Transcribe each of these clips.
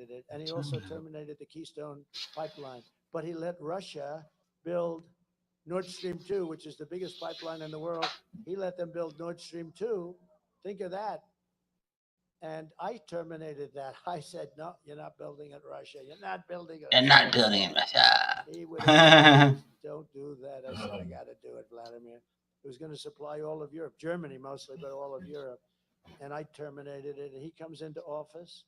terminated it. And he also terminated the Keystone pipeline. But he let Russia build Nord Stream 2, which is the biggest pipeline in the world. He let them build Nord Stream 2. Think of that. And I terminated that. I said, no, you're not building it, Russia. You're not building it. You're not building in Russia. He would have said, don't do that. I said, I got to do it, Vladimir. It was going to supply all of Europe, Germany mostly, but all of Europe. And I terminated it. And he comes into office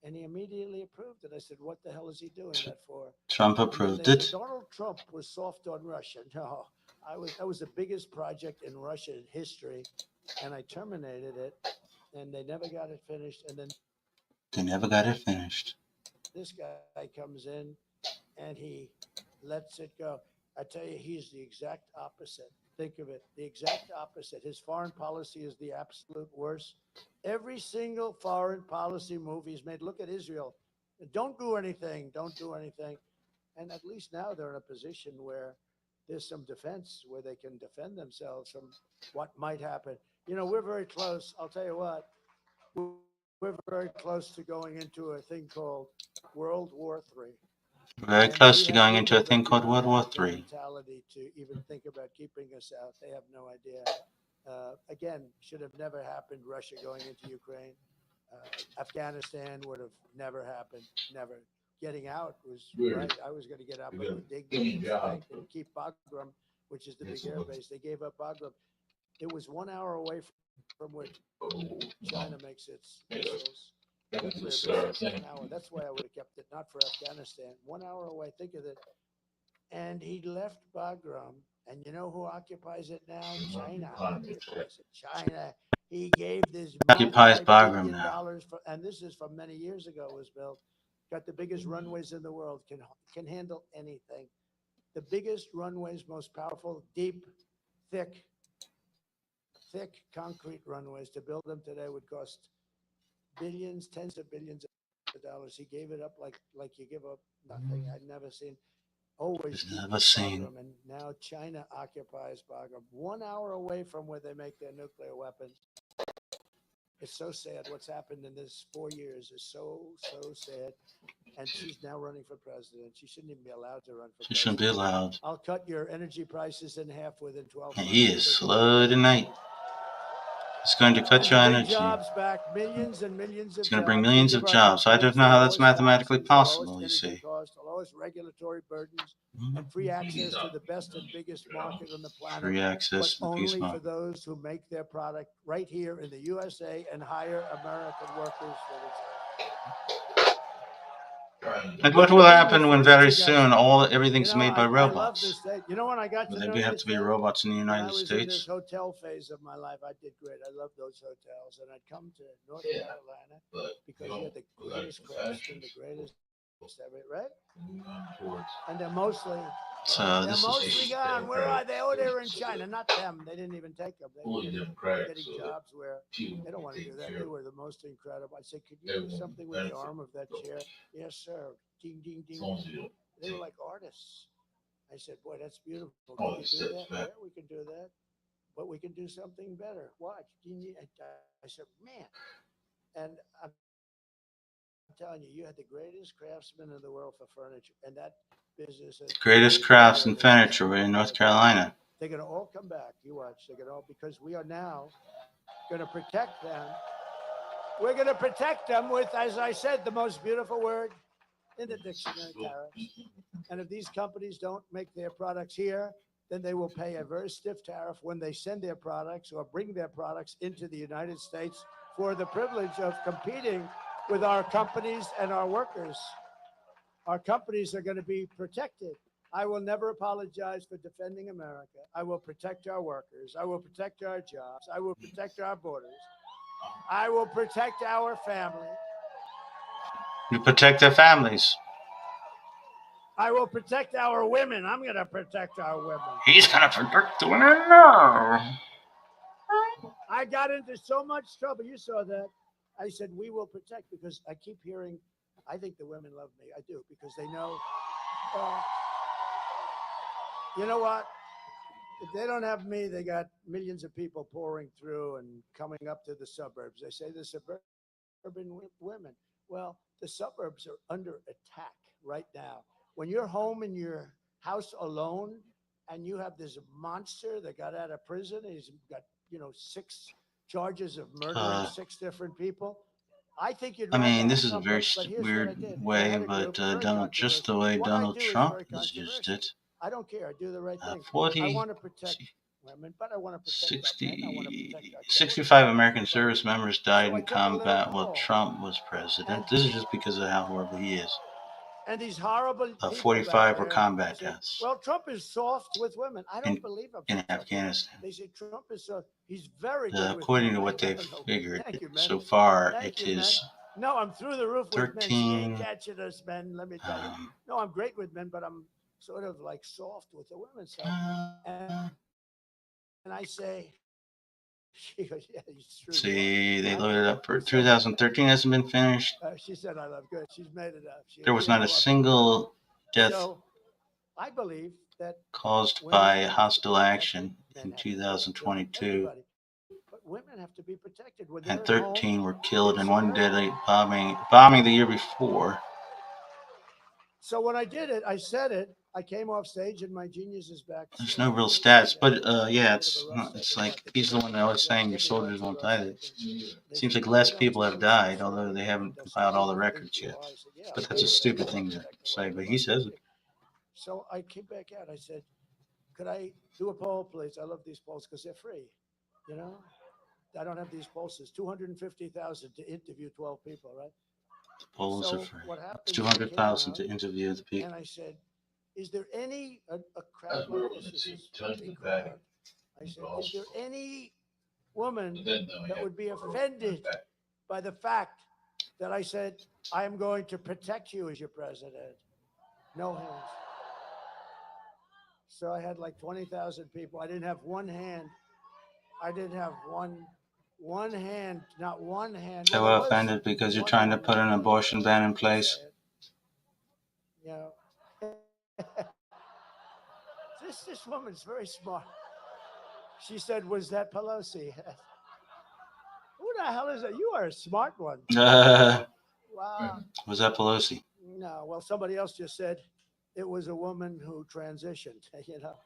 and he immediately approved it. I said, what the hell is he doing that for? Trump approved it. Donald Trump was soft on Russia. No, that was the biggest project in Russian history. And I terminated it. And they never got it finished. And then they never got it finished. This guy comes in and he lets it go. I tell you, he's the exact opposite. Think of it, the exact opposite. His foreign policy is the absolute worst. Every single foreign policy move he's made, look at Israel. Don't do anything. Don't do anything. And at least now they're in a position where there's some defense, where they can defend themselves from what might happen. You know, we're very close. I'll tell you what, we're very close to going into a thing called World War III. Very close to going into a thing called World War III. Mentality to even think about keeping us out. They have no idea. Again, should have never happened. Russia going into Ukraine. Afghanistan would have never happened. Never. Getting out was right. I was going to get out, but they didn't keep Bagram, which is the big air base. They gave up Bagram. It was 1 hour away from where China makes its missiles. That's why I would have kept it, not for Afghanistan. 1 hour away, think of it. And he left Bagram, and you know who occupies it now? China occupies it. China. He gave this occupies Bagram now. And this is from many years ago. It was built. Got the biggest runways in the world. Can handle anything. The biggest runways, most powerful, deep, thick concrete runways. To build them today would cost billions, tens of billions of dollars. He gave it up like you give up nothing. I'd never seen. Always never seen. Bagram, and now China occupies Bagram, 1 hour away from where they make their nuclear weapons. It's so sad. What's happened in this 4 years is so sad. And she's now running for president. She shouldn't even be allowed to run for president. She shouldn't be allowed. I'll cut your energy prices in half within 12 months. He is slow tonight. It's going to cut your energy. Jobs back, millions and millions of it's going to bring millions of jobs. I don't know how that's mathematically possible, you see. Cost, the lowest regulatory burdens, and free access to the best and biggest market on the planet. Free access to the biggest market. Only for those who make their product right here in the USA and hire American workers. And what will happen when very soon everything's made by robots? You know, when I got to there have to be robots in the United States. In this hotel phase of my life, I did great. I loved those hotels, and I'd come to North Carolina because you had the greatest craftsmen, the greatest, right? And they're mostly. So they're mostly gone. Where are they? Oh, they're in China. Not them. They didn't even take them. They were getting jobs where they don't want to do that. They were the most incredible. I said, could you do something with the arm of that chair? Yes, sir. Ding, ding, ding. They were like artists. I said, boy, that's beautiful. Can you do that? Yeah, we can do that. But we can do something better. Watch. I said, man. And I'm telling you, you had the greatest craftsmen in the world for furniture. And that business. Greatest crafts and furniture in North Carolina. They're going to all come back. You watch. They're going to all, because we are now going to protect them. We're going to protect them with, as I said, the most beautiful word in the dictionary, tariffs. And if these companies don't make their products here, then they will pay a very stiff tariff when they send their products or bring their products into the United States for the privilege of competing with our companies and our workers. Our companies are going to be protected. I will never apologize for defending America. I will protect our workers. I will protect our jobs. I will protect our borders. I will protect our family. You protect their families. I will protect our women. I'm going to protect our women. He's going to protect the women now. I got into so much trouble. You saw that. I said, we will protect, because I keep hearing, I think the women love me. I do, because they know, you know what? If they don't have me, they got millions of people pouring through and coming up to the suburbs. They say the suburban women. Well, the suburbs are under attack right now. When you're home in your house alone and you have this monster that got out of prison, he's got, 6 charges of murdering 6 different people. I think you'd I rather mean, have this is a Trump, very but here's what I weird did. I way, had a but group, very just the controversial. way What I Donald do is Trump very has used controversial. it. I don't care. I do the right thing. I 40, want to protect women, but I want to protect our men. I want to 60, protect our children. 65 American But service members died so I in took a little combat while poll, Trump was and president. This is just because of how horrible he is. and these horrible people back 45 were there combat said, deaths well, Trump is soft with women. I don't believe I'm in so tough with women. Afghanistan. They say Trump is so, he's very good with According men. to I what they've don't know. figured Thank you, so men. far, Thank it you, men. is No, I'm through the roof with men. She ain't 13. catching us, men. Let me tell you. No, I'm great with men, but I'm sort of like soft with the women. So, and I say, she goes, yeah, it's true. See, they I loaded know. up for 2013 hasn't been finished. She said, I love good. She's made it up. There was not a single death So I believe that caused women by have to be hostile protected, action men in have to be protected, 2022, everybody. But women have to be protected when and they're at home. 13 were killed in It's one very deadly bombing the year before. So when I did it, I said it. I came off stage and my genius is back. There's no real stats, but yeah, it's like he's the one that was saying your soldiers won't die. It seems like less people have died, although they haven't compiled all the records yet. But that's a stupid thing to say, but he says it. So I came back out. I said, could I do a poll, please? I love these polls because they're free. You know, I don't have these polls. It's 250,000 to interview 12 people, right? The polls are free. What happened? It's 200,000 to interview the people. And I said, is there any a crowd like this? This is a big crowd. I said, is there any woman that would be offended by the fact that I said I am going to protect you as your president? No hands. So I had like 20,000 people. I didn't have one hand. I didn't have one hand, not one hand. They were offended because you're trying to put an abortion ban in place. You know, this woman's very smart. She said, "Was that Pelosi?" Who the hell is that? You are a smart one. Wow. Was that Pelosi? No. Well, somebody else just said it was a woman who transitioned. You know.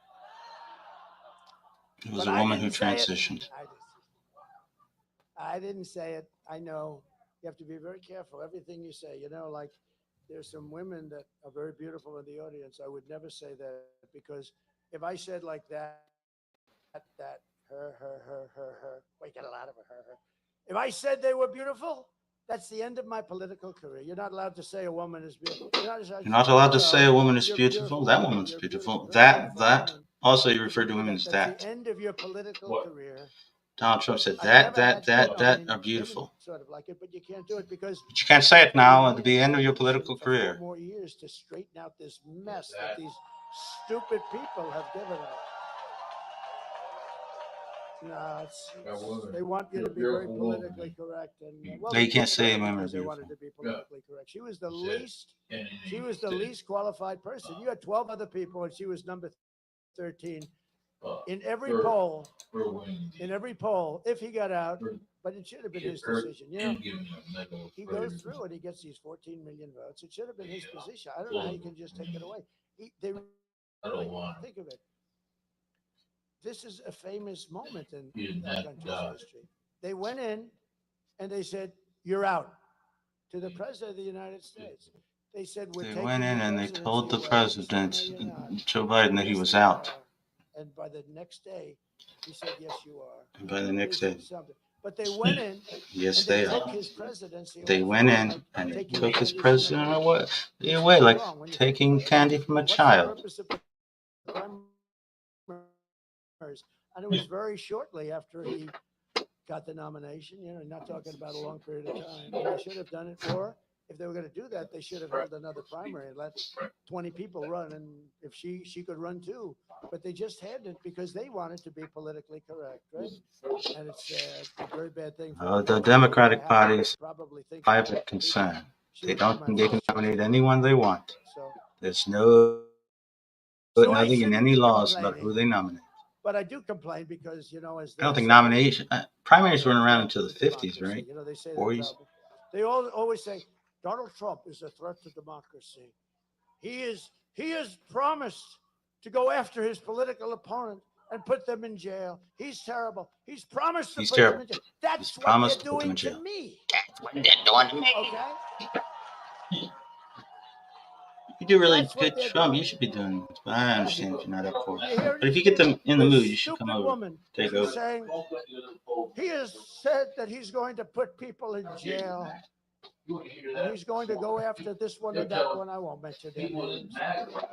It was a woman who transitioned. I didn't say it. I know. You have to be very careful. Everything you say, you know, like there's some women that are very beautiful in the audience. I would never say that because if I said like that, her, well, you get a lot of her. If I said they were beautiful, that's the end of my political career. You're not allowed to say a woman is beautiful. You're not allowed to say a woman is beautiful. That woman's beautiful. That. Also, you refer to women as that. That's the end of your political career. Donald Trump said that are beautiful. Sort of like it, but you can't do it because. But you can't say it now at the end of your political career. 4 more years to straighten out this mess that these stupid people have given us. No, they want you to be very politically correct, and well, they can't say women are they beautiful. wanted to be politically correct. She was the least. She was the least qualified person. You had 12 other people, and she was number 13 in every poll. In every poll, if he got out, but it should have been his decision. You know, he goes through and he gets these 14 million votes. It should have been his position. I don't know how you can just take it away. They think of it. This is a famous moment in our country's history. They went in and they said, "You're out," to the president of the United States. They said, They went in and they told the president, Joe Biden, that he was out. And by the next day, he said, "Yes, you are." And by the next day, but they went in. Yes, they are. His presidency. They went in and they took his presidency away, like taking candy from a child. And it was very shortly after he got the nomination, you know, not talking about a long period of time. They should have done it, or if they were going to do that, they should have held another primary and let 20 people run, and if she could run too. But they just had it because they wanted to be politically correct, right? And it's a very bad thing. The Democratic Party is private concern. They can nominate anyone they want. There's nothing in any laws about who they nominate. But I do complain because, you know, as I don't think primaries weren't around until the 50s, right? You know, they say 40s. They always say Donald Trump is a threat to democracy. He is promised to go after his political opponent and put them in jail. He's terrible. He's promised to put them in jail. That's what they're doing to me. That's what they're doing to me. Okay? If you do really good Trump, you should be doing it. But I understand if you're not up for it. But if you get them in the mood, you should come over. Take over. Saying, he has said that he's going to put people in jail. And he's going to go after this one and that one. I won't mention their names.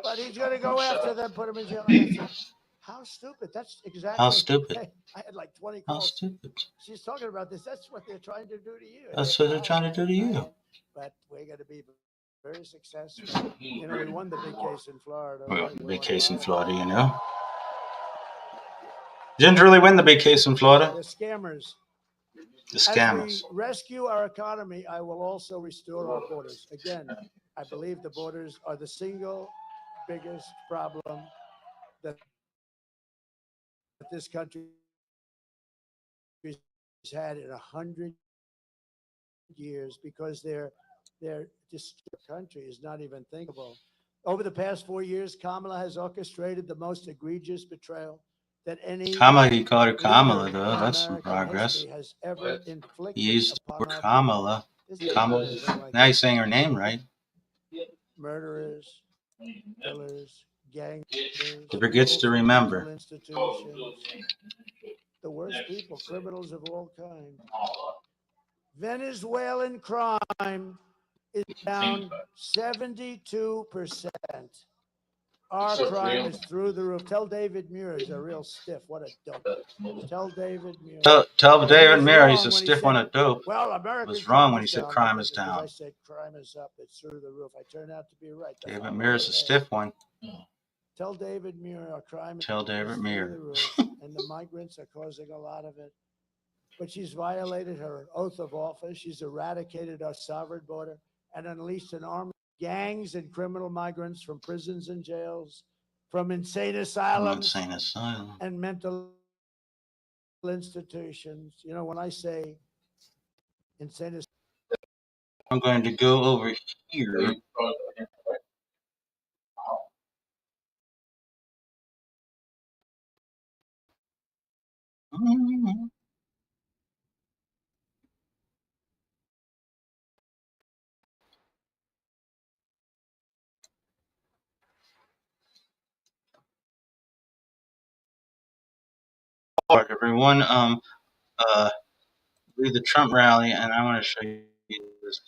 But he's going to go after them, put them in jail. How stupid. That's exactly. How stupid. I had like 20 calls. How stupid. She's talking about this. That's what they're trying to do to you. That's what they're trying to do to you. But we're going to be very successful. You know, we won the big case in Florida. We won the big case in Florida, you know. Didn't really win the big case in Florida. The scammers. The scammers. As we rescue our economy, I will also restore our borders. Again, I believe the borders are the single biggest problem that this country has had in 100 years, because their country is not even thinkable. Over the past 4 years, Kamala has orchestrated the most egregious betrayal that any he called her Kamala, though. That's some progress. He used the word Kamala. Kamala. Now he's saying her name right. Murderers, killers, gangsters. Never gets to remember. The worst people, criminals of all kinds. Venezuelan crime is down 72%. Our crime is through the roof. Tell David Muir he's a real stiff. What a dope. Tell David Muir. Tell David Muir he's a stiff on a dope. Well, America was wrong when he said crime is down. I said crime is up. It's through the roof. I turned out to be right. David Muir is a stiff one. Tell David Muir our crime is Tell David Muir. through the roof, and the migrants are causing a lot of it. But she's violated her oath of office. She's eradicated our sovereign border and unleashed an army of gangs and criminal migrants from prisons and jails, from insane asylums and mental institutions. You know, when I say insane, I'm going to go over here. Everyone, lead the Trump rally, and I want to show you this.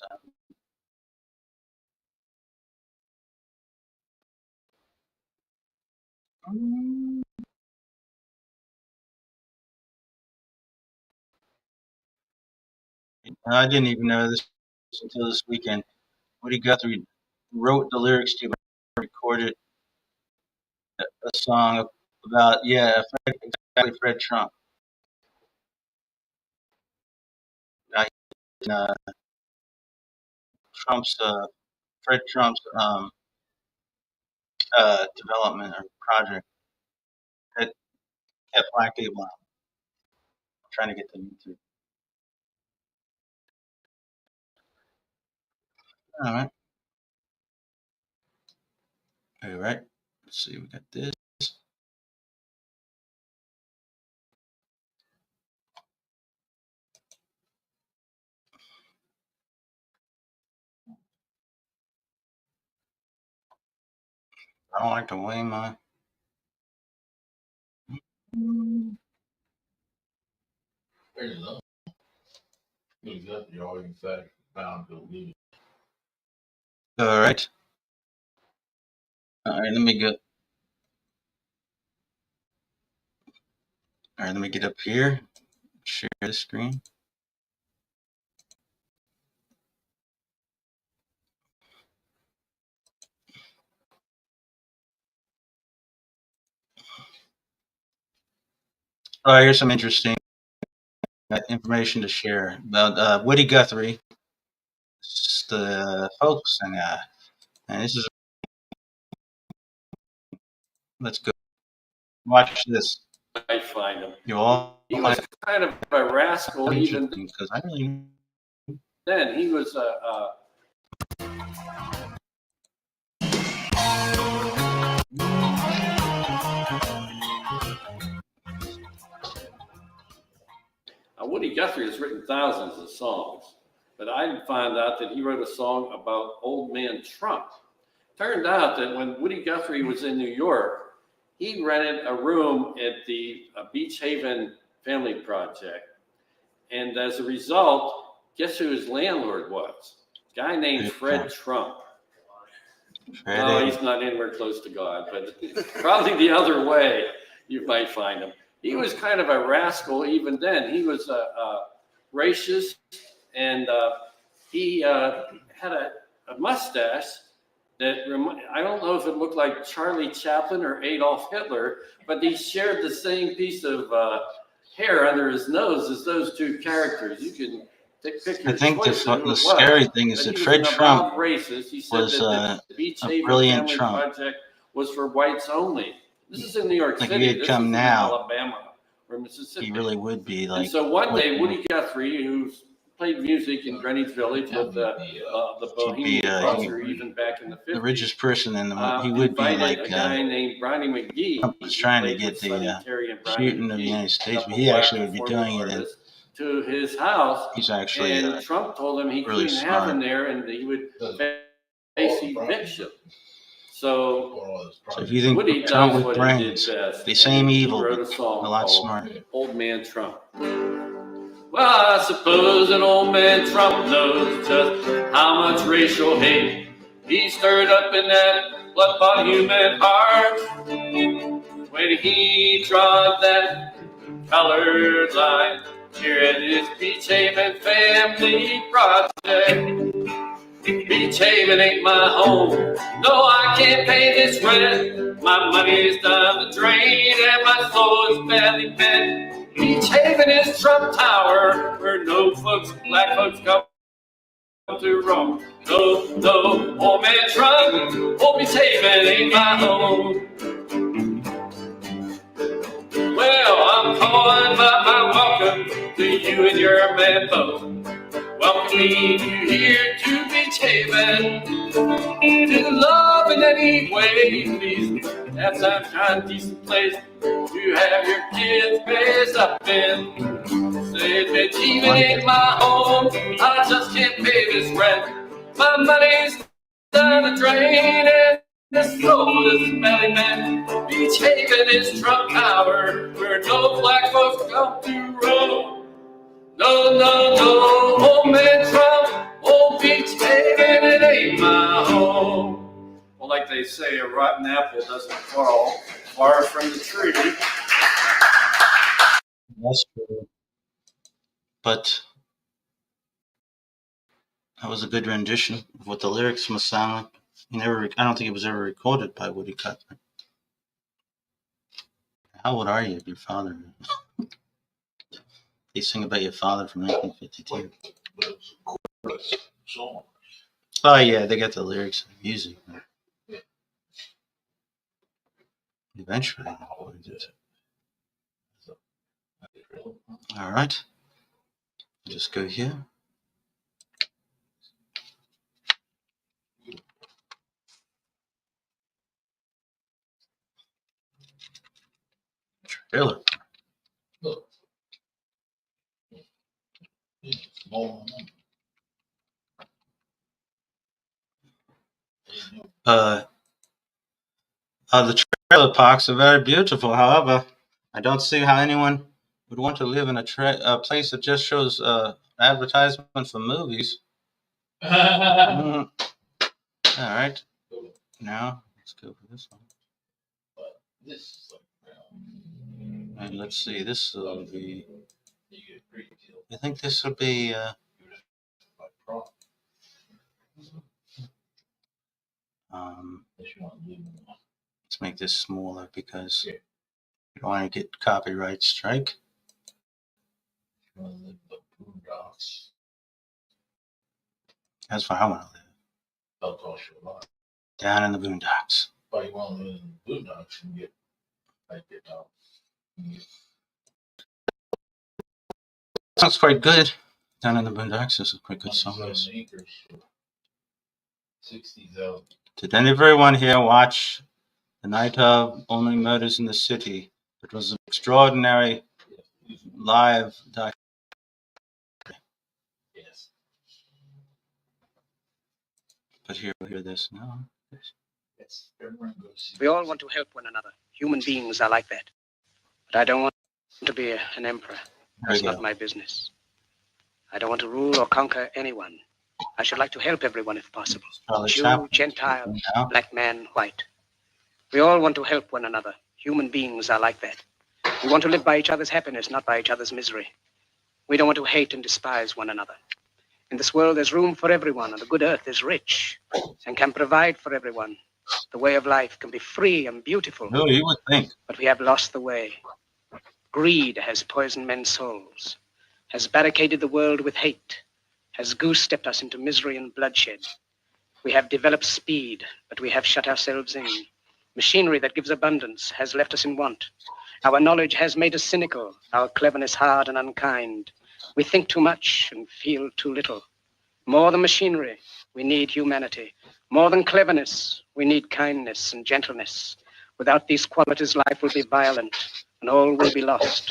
I didn't even know this until this weekend. Woody Guthrie wrote the lyrics to, recorded a song about, Fred Trump. Fred Trump's development or project that kept black people out. I'm trying to get them into. All right. All right. Let's see. We got this. I don't like the way my. All right. All right. Let me get. All right. Let me get up here. Share the screen. All right. Here's some interesting information to share about Woody Guthrie, the folks, and this is. Let's go. Watch this. I find him. You all. He was kind of a rascal, even because I really. then. He was Woody Guthrie has written thousands of songs, but I found out that he wrote a song about Old Man Trump. Turned out that when Woody Guthrie was in New York, he rented a room at the Beach Haven Family Project. And as a result, guess who his landlord was? A guy named Fred Trump. No, he's not anywhere close to God, but probably the other way you might find him. He was kind of a rascal even then. He was a racist, and he had a mustache that I don't know if it looked like Charlie Chaplin or Adolf Hitler, but he shared the same piece of hair under his nose as those two characters. You can pick your I think choice the scary thing is that Fred Trump was a brilliant Trump. Project was for whites only. This is in New York City. Like if he had come now, Alabama or Mississippi. he really would be like. And so one day, Woody Guthrie, who played music in Greenwich Village with the Bohemian culture, even back in the 50s. The richest person in the world. He would be like a guy named Brownie McGee. Trump was trying to get the shooting of the United States, but he actually would be doing it in. To his house. He's actually and Trump told him he really couldn't have him there, and he would face eviction. So if you think Woody Trump with brains, the same evil, but a lot smarter. Old Man Trump. Well, I suppose an old man Trump knows just how much racial hate he stirred up in that blood-bought human heart when he trod that colored line here at his Beach Haven Family Project. Beach Haven ain't my home. No, I can't pay this rent. My money's down the drain and my soul is badly bent. Beach Haven is Trump Tower, where no folks, black folks come to roam. No, old man Trump, old Beach Haven ain't my home. Well, I'm calling about my welcome to you and your man boat. Welcoming you here to Beach Haven, to love in any way, please. That's some kind of decent place to have your kids raised up in. Say Beach Haven ain't my home, I just can't pay this rent. My money's down the drain and this road is smelly man. Beach Haven is Trump Tower, where no black folks come to roam. No, old man Trump, old Beach Haven, it ain't my home. Well, like they say, a rotten apple doesn't fall far from the tree. That's true. But that was a good rendition of what the lyrics must sound like. I don't think it was ever recorded by Woody Guthrie. How old are you, your father? They sing about your father from 1952. Oh yeah, they got the lyrics and the music. Eventually, all right. Just go here. Trailer. The trailer parks are very beautiful. However, I don't see how anyone would want to live in a place that just shows advertisements for movies. All right. Now let's go for this one. And let's see. This will be. I think this will be. Let's make this smaller because we don't want to get copyright strike. That's where I want to live. Down in the boondocks. But you want to live in the boondocks and get out. Sounds quite good. Down in the boondocks is a quite good song. 60,000. Did everyone here watch The Night of Only Murders in the City? It was an extraordinary live documentary. Yes. But here, hear this now. Yes. Everyone goes see We all want to help one another. Human beings are like that. But I don't want to be an emperor. That's not my business. I don't want to rule or conquer anyone. I should like to help everyone if possible. Jew, Gentile, black man, white. We all want to help one another. Human beings are like that. We want to live by each other's happiness, not by each other's misery. We don't want to hate and despise one another. In this world, there's room for everyone, and the good earth is rich and can provide for everyone. The way of life can be free and beautiful. No, you would think. But we have lost the way. Greed has poisoned men's souls, has barricaded the world with hate, has goose-stepped us into misery and bloodshed. We have developed speed, but we have shut ourselves in. Machinery that gives abundance has left us in want. Our knowledge has made us cynical, our cleverness hard and unkind. We think too much and feel too little. More than machinery, we need humanity. More than cleverness, we need kindness and gentleness. Without these qualities, life will be violent and all will be lost.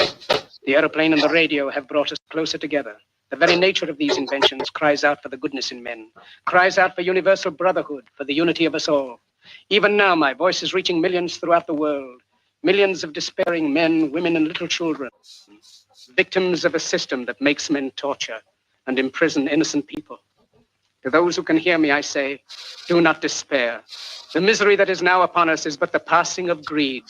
The airplane and the radio have brought us closer together. The very nature of these inventions cries out for the goodness in men, cries out for universal brotherhood, for the unity of us all. Even now, my voice is reaching millions throughout the world, millions of despairing men, women, and little children, victims of a system that makes men torture and imprison innocent people. To those who can hear me, I say, do not despair. The misery that is now upon us is but the passing of greed,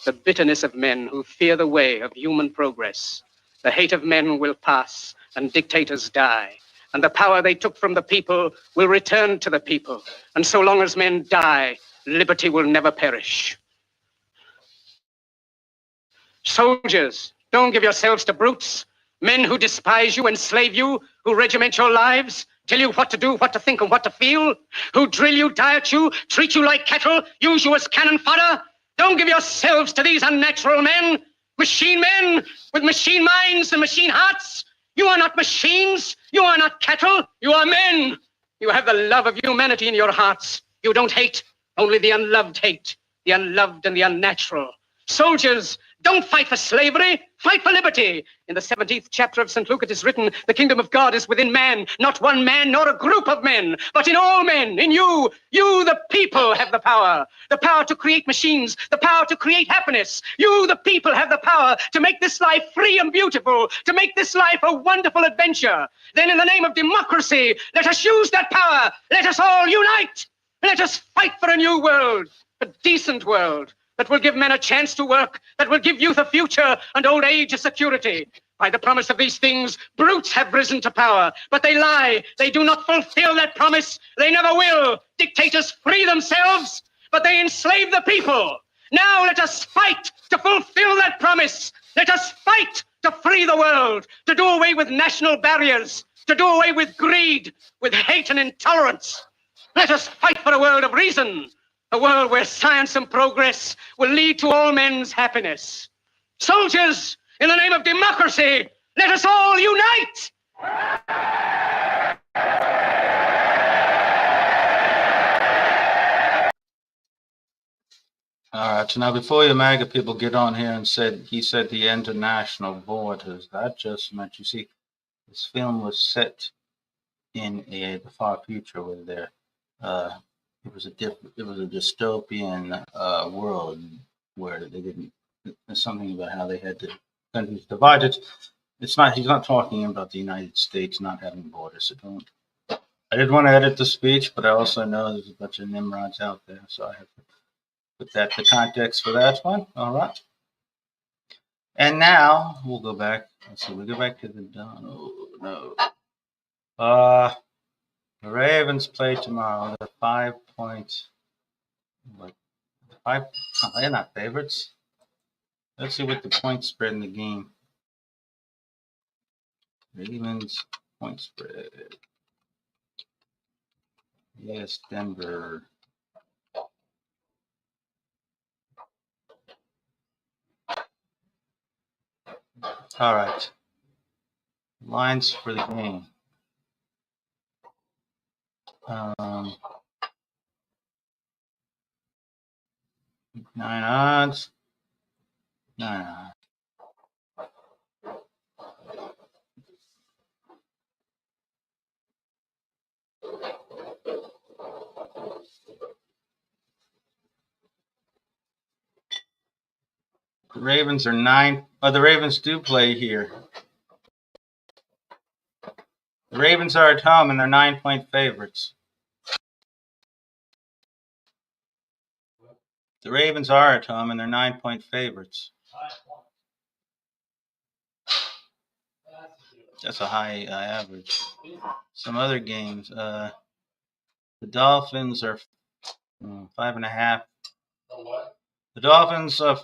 the bitterness of men who fear the way of human progress. The hate of men will pass, and dictators die, and the power they took from the people will return to the people. And so long as men die, liberty will never perish. Soldiers, don't give yourselves to brutes, men who despise you, enslave you, who regiment your lives, tell you what to do, what to think, and what to feel, who drill you, diet you, treat you like cattle, use you as cannon fodder. Don't give yourselves to these unnatural men with machine minds and machine hearts. You are not machines. You are not cattle. You are men. You have the love of humanity in your hearts. You don't hate. Only the unloved hate. The unloved and the unnatural. Soldiers, don't fight for slavery. Fight for liberty. In the 17th chapter of St. Luke, it is written, the kingdom of God is within man, not one man nor a group of men, but in all men, in you. You, the people, have the power to create machines, the power to create happiness. You, the people, have the power to make this life free and beautiful, to make this life a wonderful adventure. Then in the name of democracy, let us use that power. Let us all unite. Let us fight for a new world, a decent world, that will give men a chance to work, that will give youth a future and old age a security. By the promise of these things, brutes have risen to power, but they lie. They do not fulfill that promise. They never will. Dictators free themselves, but they enslave the people. Now let us fight to fulfill that promise. Let us fight to free the world, to do away with national barriers, to do away with greed, with hate and intolerance. Let us fight for a world of reason, a world where science and progress will lead to all men's happiness. Soldiers, in the name of democracy, let us all unite! All right, so now before you MAGA people get on here and he said the international borders, that just meant, you see, this film was set in the far future where there, it was a dystopian world where they didn't. There's something about how they had the countries divided. It's not. He's not talking about the United States not having borders. So don't. I did want to edit the speech, but I also know there's a bunch of Nimrods out there, so I have to put that the context for that one. All right. And now we'll go back. Let's see. We go back to the no. The Ravens play tomorrow. They're 5 points. What? They're not favorites. Let's see what the point spread in the game. Ravens point spread. Yes, Denver. All right. Lines for the game. 9 odds. 9 odds. The Ravens are 9. Oh, the Ravens do play here. The Ravens are at home and they're 9-point favorites. The Ravens are at home and they're 9-point favorites. That's a high average. Some other games. The Dolphins are 5.5. The Dolphins are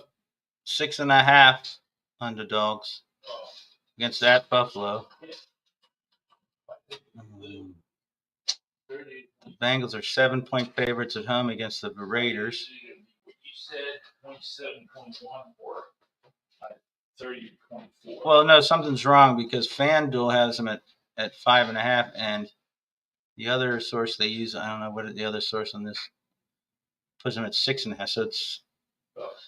6.5 underdogs against that Buffalo. The Bengals are 7-point favorites at home against the Raiders. You said 27.1 for 30.4. Well, no, something's wrong because FanDuel has them at 5.5, and the other source they use, I don't know what the other source on this puts them at 6.5.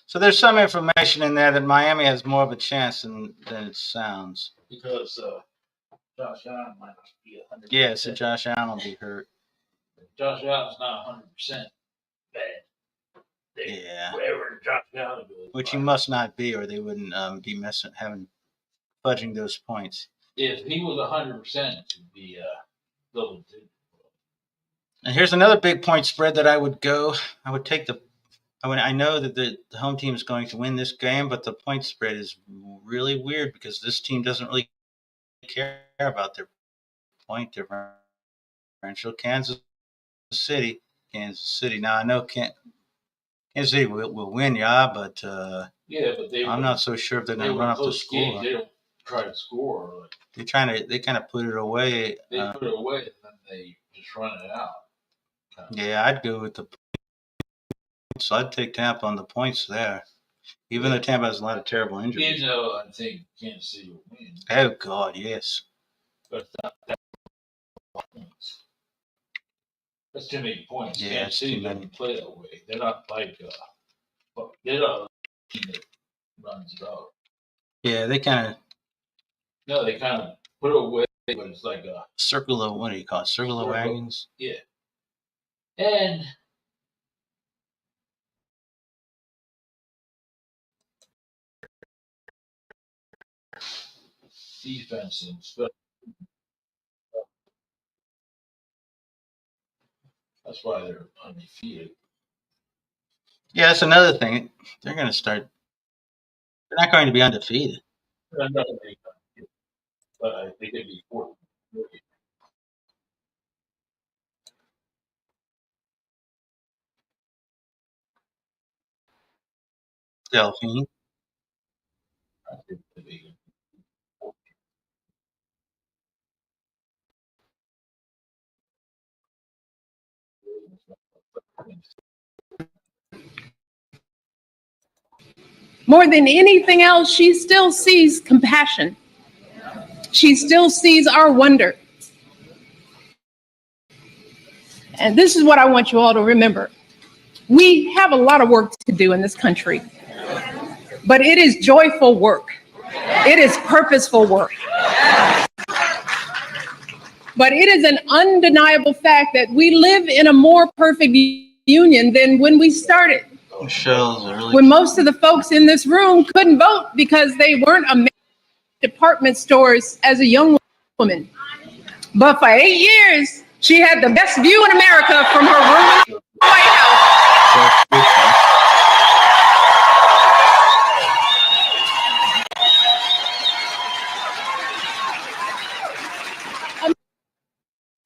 So there's some information in there that Miami has more of a chance than it sounds. Because Josh Allen might not be 100%. Yeah, so Josh Allen will be hurt. Josh Allen's not 100% bad. Yeah. Wherever Josh Allen goes. Which he must not be, or they wouldn't be fudging those points. If he was 100%, it would be double digit. And here's another big point spread that I would take the. I know that the home team is going to win this game, but the point spread is really weird because this team doesn't really care about their point differential. Kansas City. Now I know Kansas City will win, but I'm not so sure if they're going to run up the score. They don't try to score. They kind of put it away. They put it away and then they just run it out. Yeah, I'd go with the points. So I'd take Tampa on the points there, even though Tampa has a lot of terrible injuries. Even though I think Kansas City will win. Oh God, yes. But it's not that points. That's too many points. Yeah, Kansas City doesn't play that way. They're not like they're not a team that runs it out. Yeah, they kind of. No, they kind of put it away, but it's like a circle of, what do you call it? Circle of wagons? Yeah. And defense and stuff. That's why they're undefeated. Yeah, that's another thing. They're going to start. They're not going to be undefeated. But I think they'd be 4. Delphine. I think they'd be 4. More than anything else, she still sees compassion. She still sees our wonder. And this is what I want you all to remember. We have a lot of work to do in this country, but it is joyful work. It is purposeful work. But it is an undeniable fact that we live in a more perfect union than when we started. When most of the folks in this room couldn't vote because they weren't a department stores as a young woman. But for 8 years, she had the best view in America from her room in the White House.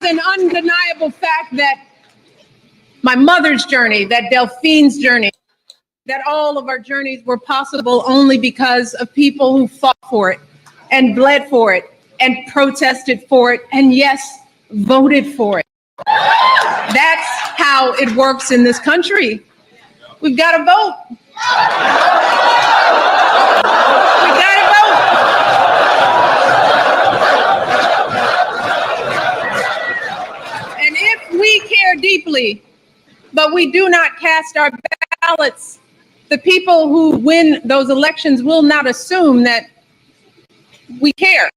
It's an undeniable fact that my mother's journey, that Delphine's journey, that all of our journeys were possible only because of people who fought for it and bled for it and protested for it and, yes, voted for it. That's how it works in this country. We've got to vote. We've got to vote. And if we care deeply, but we do not cast our ballots the people who win those elections will not assume that we care.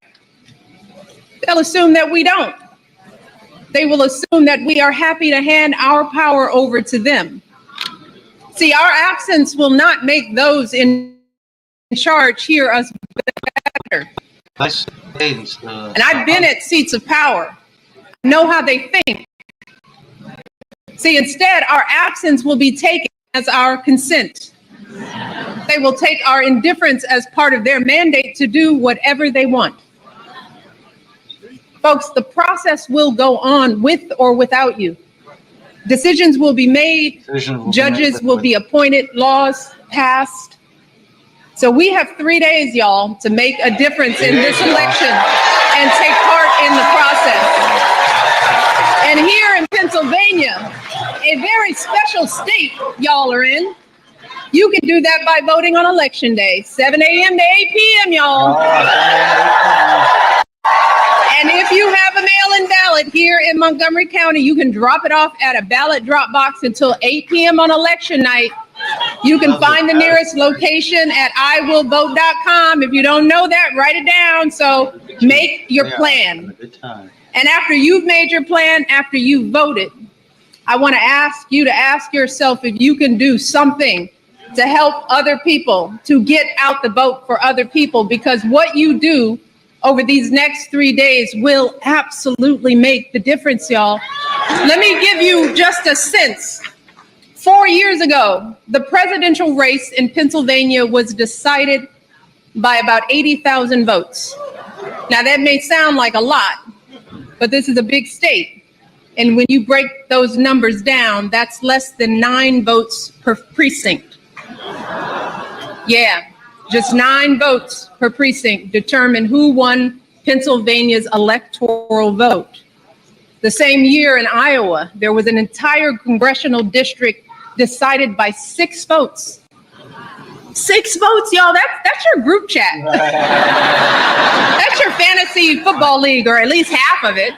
They'll assume that we don't. They will assume that we are happy to hand our power over to them. See, our absence will not make those in charge hear us better. And I've been at seats of power. I know how they think. See, instead, our absence will be taken as our consent. They will take our indifference as part of their mandate to do whatever they want. Folks, the process will go on with or without you. Decisions will be made, judges will be appointed, laws passed. So we have 3 days, y'all, to make a difference in this election and take part in the process. And here in Pennsylvania, a very special state y'all are in, you can do that by voting on election day, 7 a.m. to 8 p.m., y'all. And if you have a mail-in ballot here in Montgomery County, you can drop it off at a ballot drop box until 8 p.m. on election night. You can find the nearest location at iwillvote.com. If you don't know that, write it down. So make your plan. And after you've made your plan, after you've voted, I want to ask you to ask yourself if you can do something to help other people, to get out the vote for other people, because what you do over these next 3 days will absolutely make the difference, y'all. Let me give you just a sense. 4 years ago, the presidential race in Pennsylvania was decided by about 80,000 votes. Now, that may sound like a lot, but this is a big state. And when you break those numbers down, that's less than 9 votes per precinct. Yeah. Just 9 votes per precinct determine who won Pennsylvania's electoral vote. The same year in Iowa, there was an entire congressional district decided by 6 votes. 6 votes, y'all. That's your group chat. That's your fantasy football league, or at least half of it.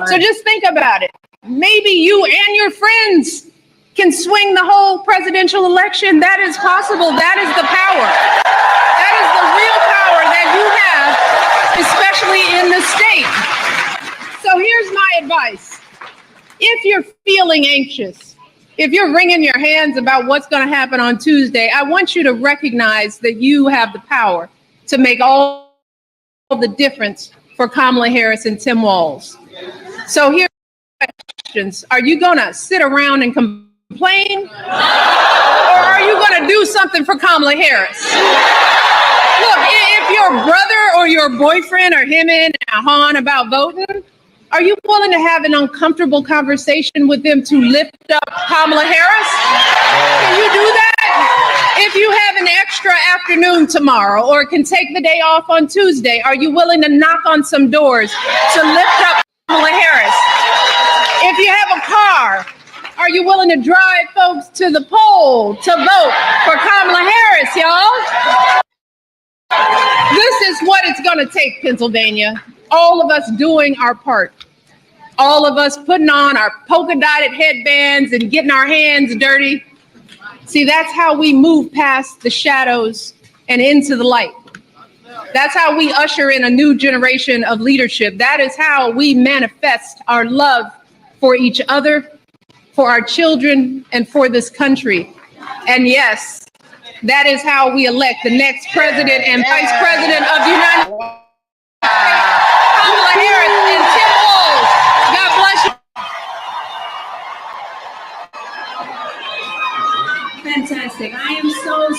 So just think about it. Maybe you and your friends can swing the whole presidential election. That is possible. That is the power. That is the real power that you have, especially in the state. So here's my advice. If you're feeling anxious, if you're wringing your hands about what's going to happen on Tuesday, I want you to recognize that you have the power to make all the difference for Kamala Harris and Tim Walz. So here's the questions. Are you going to sit around and complain? Or are you going to do something for Kamala Harris? Look, if your brother or your boyfriend are hemming and hawing about voting, are you willing to have an uncomfortable conversation with them to lift up Kamala Harris? Can you do that? If you have an extra afternoon tomorrow or can take the day off on Tuesday, are you willing to knock on some doors to lift up Kamala Harris? If you have a car, are you willing to drive folks to the poll to vote for Kamala Harris, y'all? This is what it's going to take, Pennsylvania. All of us doing our part. All of us putting on our polka-dotted headbands and getting our hands dirty. See, that's how we move past the shadows and into the light. That's how we usher in a new generation of leadership. That is how we manifest our love for each other, for our children, and for this country. And yes, that is how we elect the next president and vice president of the United States. Kamala Harris and Tim Walz. God bless you. Fantastic. I am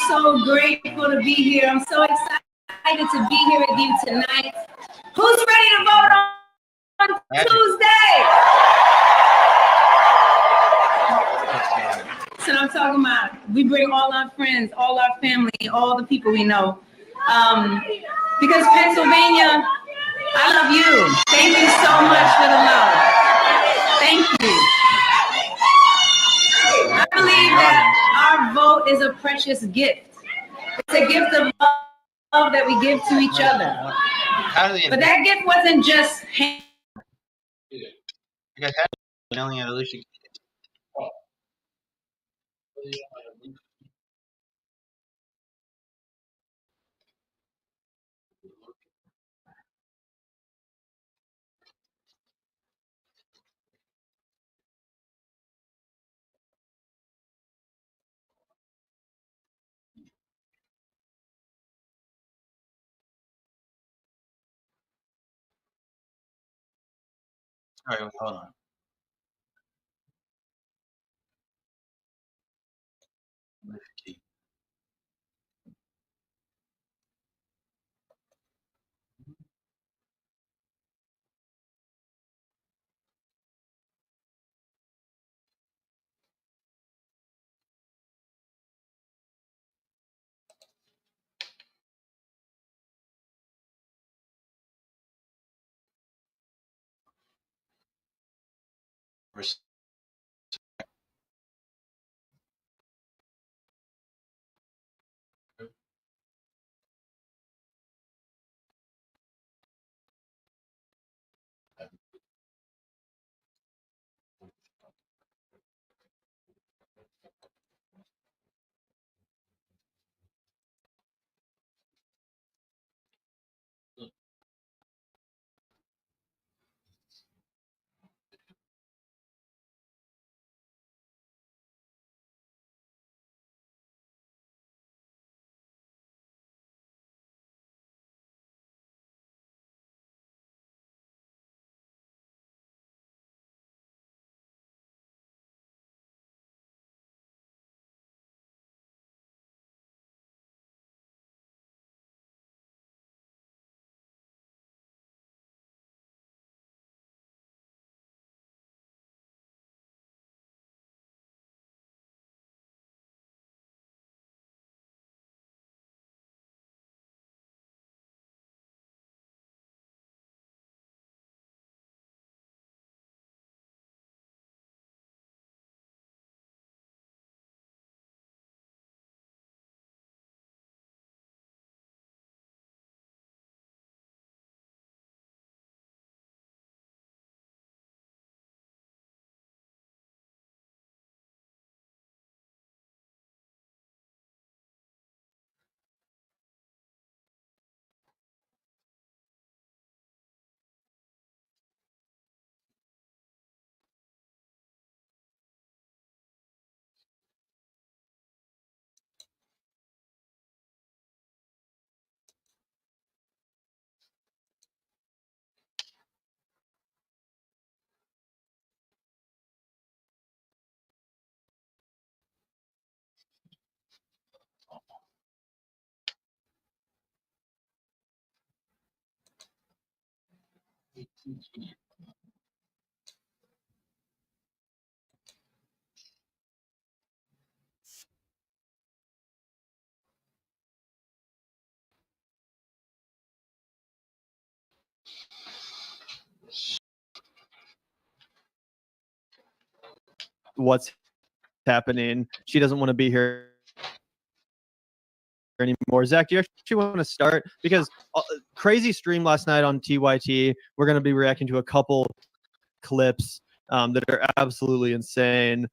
so grateful to be here. I'm so excited to be here with you tonight. Who's ready to vote on Tuesday? So I'm talking about, we bring all our friends, all our family, all the people we know. Because Pennsylvania, I love you. Thank you so much for the love. Thank you. I believe that our vote is a precious gift. It's a gift of love that we give to each other. But that gift wasn't just Yelling at Alicia. All right, hold on. What's happening? She doesn't want to be here anymore. Zach, do you actually want to start? Because crazy stream last night on TYT. We're going to be reacting to a couple clips that are absolutely insane.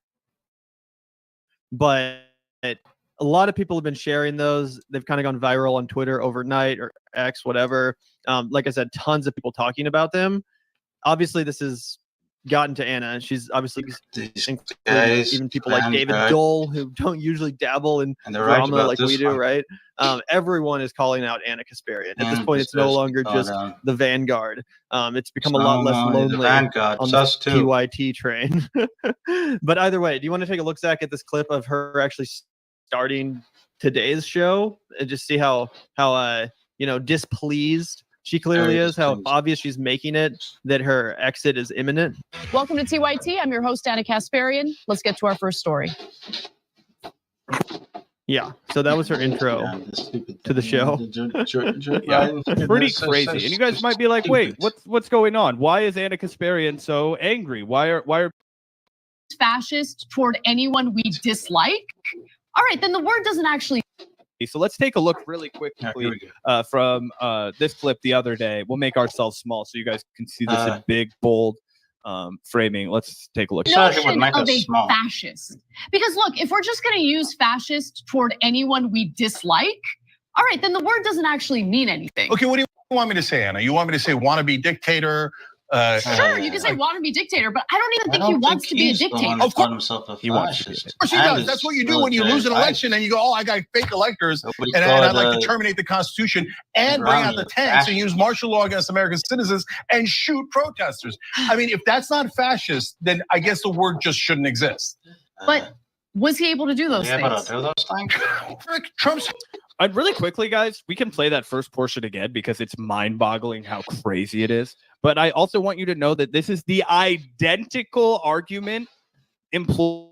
But a lot of people have been sharing those. They've kind of gone viral on Twitter overnight or X, whatever. Like I said, tons of people talking about them. Obviously, this has gotten to Anna. She's obviously Guys, even people like David Dole, who don't usually dabble in drama like we do, right? Everyone is calling out Anna Kasparian. At this point, it's no longer just the Vanguard. It's become a lot less lonely on the TYT train. But either way, do you want to take a look, Zach, at this clip of her actually starting today's show and just see how displeased she clearly is, how obvious she's making it that her exit is imminent? Welcome to TYT. I'm your host, Anna Kasparian. Let's get to our first story. Yeah, so that was her intro to the show. Yeah, pretty crazy. And you guys might be like, wait, what's going on? Why is Anna Kasparian so angry? Why are fascist toward anyone we dislike? All right, then the word doesn't actually. So let's take a look really quickly from this clip the other day. We'll make ourselves small so you guys can see this in big, bold framing. Let's take a look. Notion of a fascist. Because look, if we're just going to use fascist toward anyone we dislike, all right, then the word doesn't actually mean anything. Okay, what do you want me to say, Anna? You want me to say wannabe dictator, Sure, you can say want to be dictator, but I don't even think he wants to be a dictator. Of course, he wants to be. Of course he does. That's what you do when you lose an election and you go, oh, I got fake electors, and I'd like to terminate the Constitution and bring out the tanks and use martial law against American citizens and shoot protesters. I mean, if that's not fascist, then I guess the word just shouldn't exist. But was he able to do those things? Trump's. Really quickly, guys, we can play that first portion again because it's mind-boggling how crazy it is. But I also want you to know that this is the identical argument employed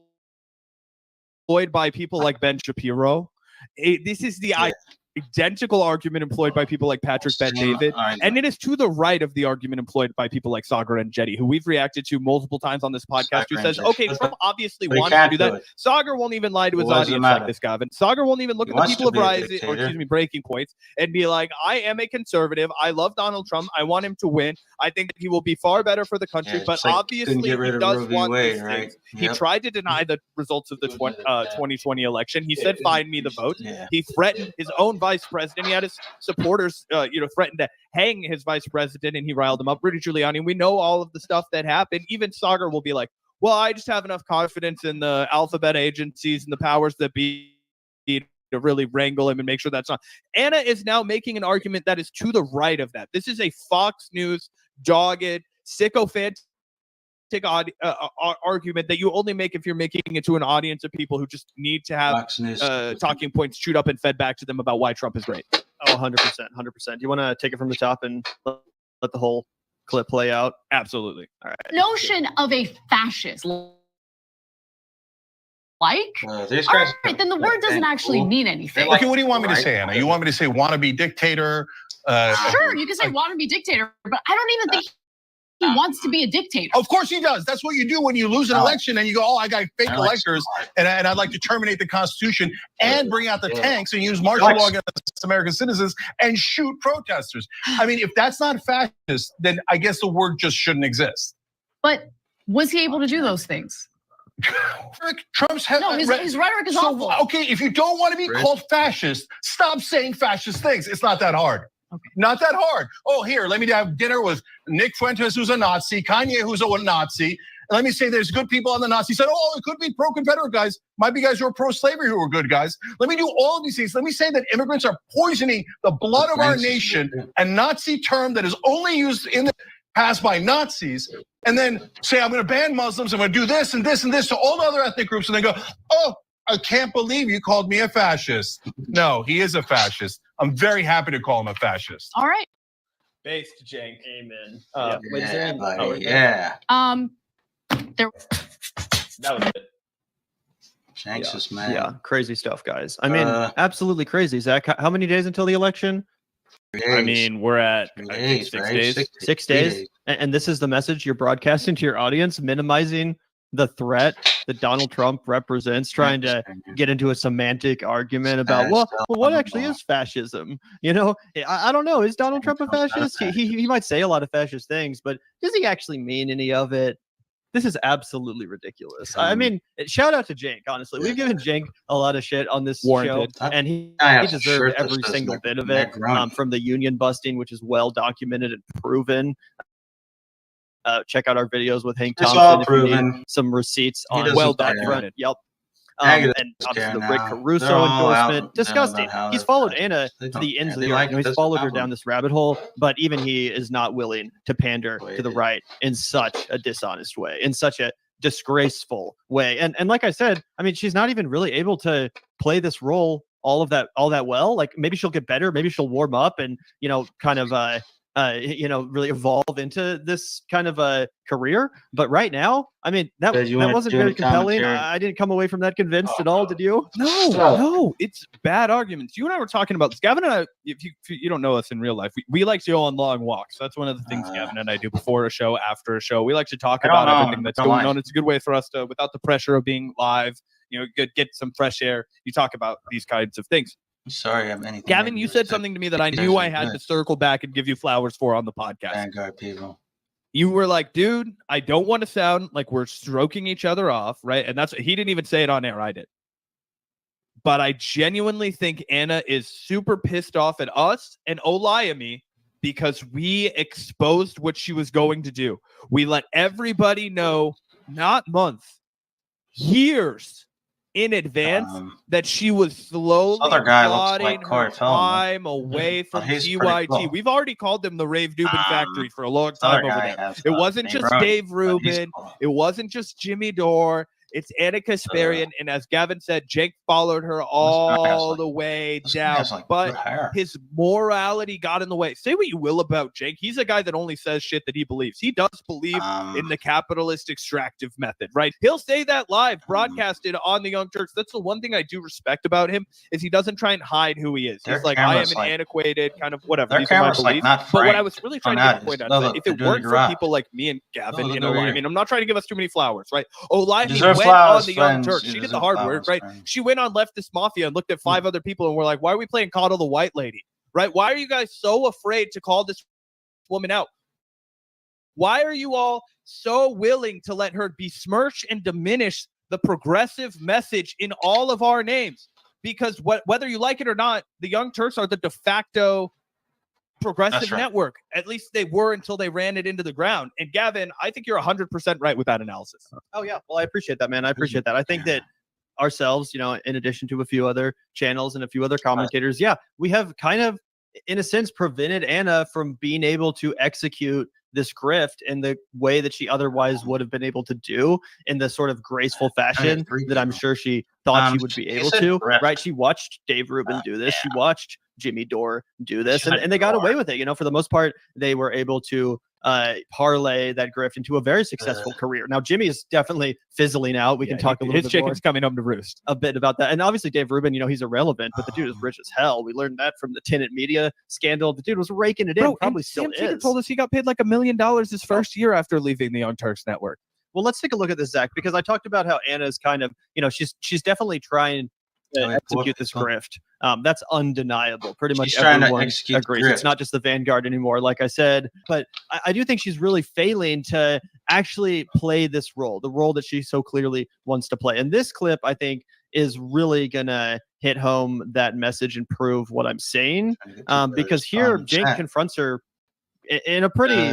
by people like Ben Shapiro. This is the identical argument employed by people like Patrick Bet-David, and it is to the right of the argument employed by people like Sagar and Jetty, who we've reacted to multiple times on this podcast, who says, okay, Trump obviously wants to do that. Sagar won't even lie to his audience like this, Gavin. Sagar won't even look at the people of Rising, or excuse me, Breaking Points, and be like, I am a conservative. I love Donald Trump. I want him to win. I think that he will be far better for the country, but obviously he does want these things. He tried to deny the results of the 2020 election. He said, find me the vote. He threatened his own vice president. He had his supporters, threatened to hang his vice president, and he riled them up. Rudy Giuliani. We know all of the stuff that happened. Even Sagar will be like, well, I just have enough confidence in the alphabet agencies and the powers that be to really wrangle him and make sure that's not. Anna is now making an argument that is to the right of that. This is a Fox News dogged, sycophantic argument that you only make if you're making it to an audience of people who just need to have talking points chewed up and fed back to them about why Trump is great. Oh, 100%. 100%. Do you want to take it from the top and let the whole clip play out? Absolutely. All right. Notion of a fascist. Like? All right, then the word doesn't actually mean anything. Okay, what do you want me to say, Anna? You want me to say wannabe dictator? Sure, you can say wannabe dictator, but I don't even think he wants to be a dictator. Of course he does. That's what you do when you lose an election and you go, oh, I got fake electors, and I'd like to terminate the Constitution and bring out the tanks and use martial law against American citizens and shoot protesters. I mean, if that's not fascist, then I guess the word just shouldn't exist. But was he able to do those things? Trump's his rhetoric is awful. Okay, if you don't want to be called fascist, stop saying fascist things. It's not that hard. Okay. Not that hard. Oh, here, let me have dinner with Nick Fuentes, who's a Nazi, Kanye, who's a Nazi. And let me say there's good people on the Nazi side. Oh, it could be pro-Confederate guys. Might be guys who are pro-slavery who are good guys. Let me do all of these things. Let me say that immigrants are poisoning the blood of our nation, a Nazi term that is only used in the past by Nazis, and then say, I'm going to ban Muslims, I'm going to do this and this and this to all the other ethnic groups, and then go, oh, I can't believe you called me a fascist. No, he is a fascist. I'm very happy to call him a fascist. All right. Based, Jank. Amen. Yeah. There. That was it. Jank's just mad. Yeah, crazy stuff, guys. I mean, absolutely crazy. Zach, how many days until the election? I mean, we're at 6 days. 6 days. And this is the message you're broadcasting to your audience, minimizing the threat that Donald Trump represents, trying to get into a semantic argument about, well, what actually is fascism? You know, I don't know. Is Donald Trump a fascist? He might say a lot of fascist things, but does he actually mean any of it? This is absolutely ridiculous. I mean, shout out to Jank, honestly. We've given Jank a lot of shit on this show, and he deserved every single bit of it, from the union busting, which is well documented and proven. Check out our videos with Hank Thompson if you need some receipts on well documented. Yep. And obviously the Rick Caruso endorsement, disgusting. He's followed Anna to the ends of the earth. He's followed her down this rabbit hole, but even he is not willing to pander to the right in such a dishonest way, in such a disgraceful way. And like I said, I mean, she's not even really able to play this role all that well. Like maybe she'll get better, maybe she'll warm up and kind of really evolve into this kind of a career. But right now, I mean, that wasn't very compelling. I didn't come away from that convinced at all. Did you? No, it's bad arguments. You and I were talking about this. Gavin and I, if you don't know us in real life, we like to go on long walks. That's one of the things Gavin and I do before a show, after a show. We like to talk about everything that's going on. It's a good way for us to, without the pressure of being live, get some fresh air. You talk about these kinds of things. Sorry, I'm anything. Gavin, you said something to me that I knew I had to circle back and give you flowers for on the podcast. Vanguard people. You were like, dude, I don't want to sound like we're stroking each other off, right? And he didn't even say it on air. I did. But I genuinely think Anna is super pissed off at us and Olayemi because we exposed what she was going to do. We let everybody know, not months, years in advance, that she was slowly other guy looks plotting like her Corey Feldman. time away from he's pretty TYT. cool. We've already called them the Rave Dubin Factory for a long this other time over guy there. has, It wasn't just Brody, Dave but he's Rubin. cool. It wasn't just Jimmy Dore. It's Anna Kasparian. And as Gavin said, Jake followed her all the way down. But his morality got in the way. Say what you will about Jake. He's a guy that only says shit that he believes. He does believe in the capitalist extractive method, right? He'll say that live, broadcasted on the Young Turks. That's the one thing I do respect about him, is he doesn't try and hide who he is. He's like, I am an antiquated kind of whatever. These are my beliefs. But what I was really trying to get the point out is that if it weren't for people like me and Gavin, I mean, I'm not trying to give us too many flowers, right? Lively went on the Young Turks. She did the hard work, right? She went on Leftist Mafia and looked at 5 other people and were like, why are we playing Coddle the White Lady, right? Why are you guys so afraid to call this woman out? Why are you all so willing to let her besmirch and diminish the progressive message in all of our names? Because whether you like it or not, the Young Turks are the de facto progressive network. At least they were until they ran it into the ground. And Gavin, I think you're 100% right with that analysis. Oh yeah, well I appreciate that, man. I appreciate that. I think that ourselves, you know, in addition to a few other channels and a few other commentators, we have kind of, in a sense, prevented Anna from being able to execute this grift in the way that she otherwise would have been able to do, in the sort of graceful fashion that I'm sure she thought she would be able to, right? She watched Dave Rubin do this. She watched Jimmy Dore do this, and they got away with it. You know, for the most part, they were able to parlay that grift into a very successful career. Now, Jimmy is definitely fizzling out. We can talk a little bit more. His chicken's coming home to roost. A bit about that. And obviously, Dave Rubin, you know, he's irrelevant, but the dude is rich as hell. We learned that from the Tenant Media scandal. The dude was raking it in, probably still is. Told us he got paid like $1 million his first year after leaving the Young Turks network. Well, let's take a look at this, Zach, because I talked about how Anna's kind of, you know, she's definitely trying to execute this grift. That's undeniable. Pretty much everyone agrees. It's not just the Vanguard anymore, like I said. But I do think she's really failing to actually play this role, the role that she so clearly wants to play. And this clip, I think, is really going to hit home that message and prove what I'm saying. Because here, Jake confronts her in a pretty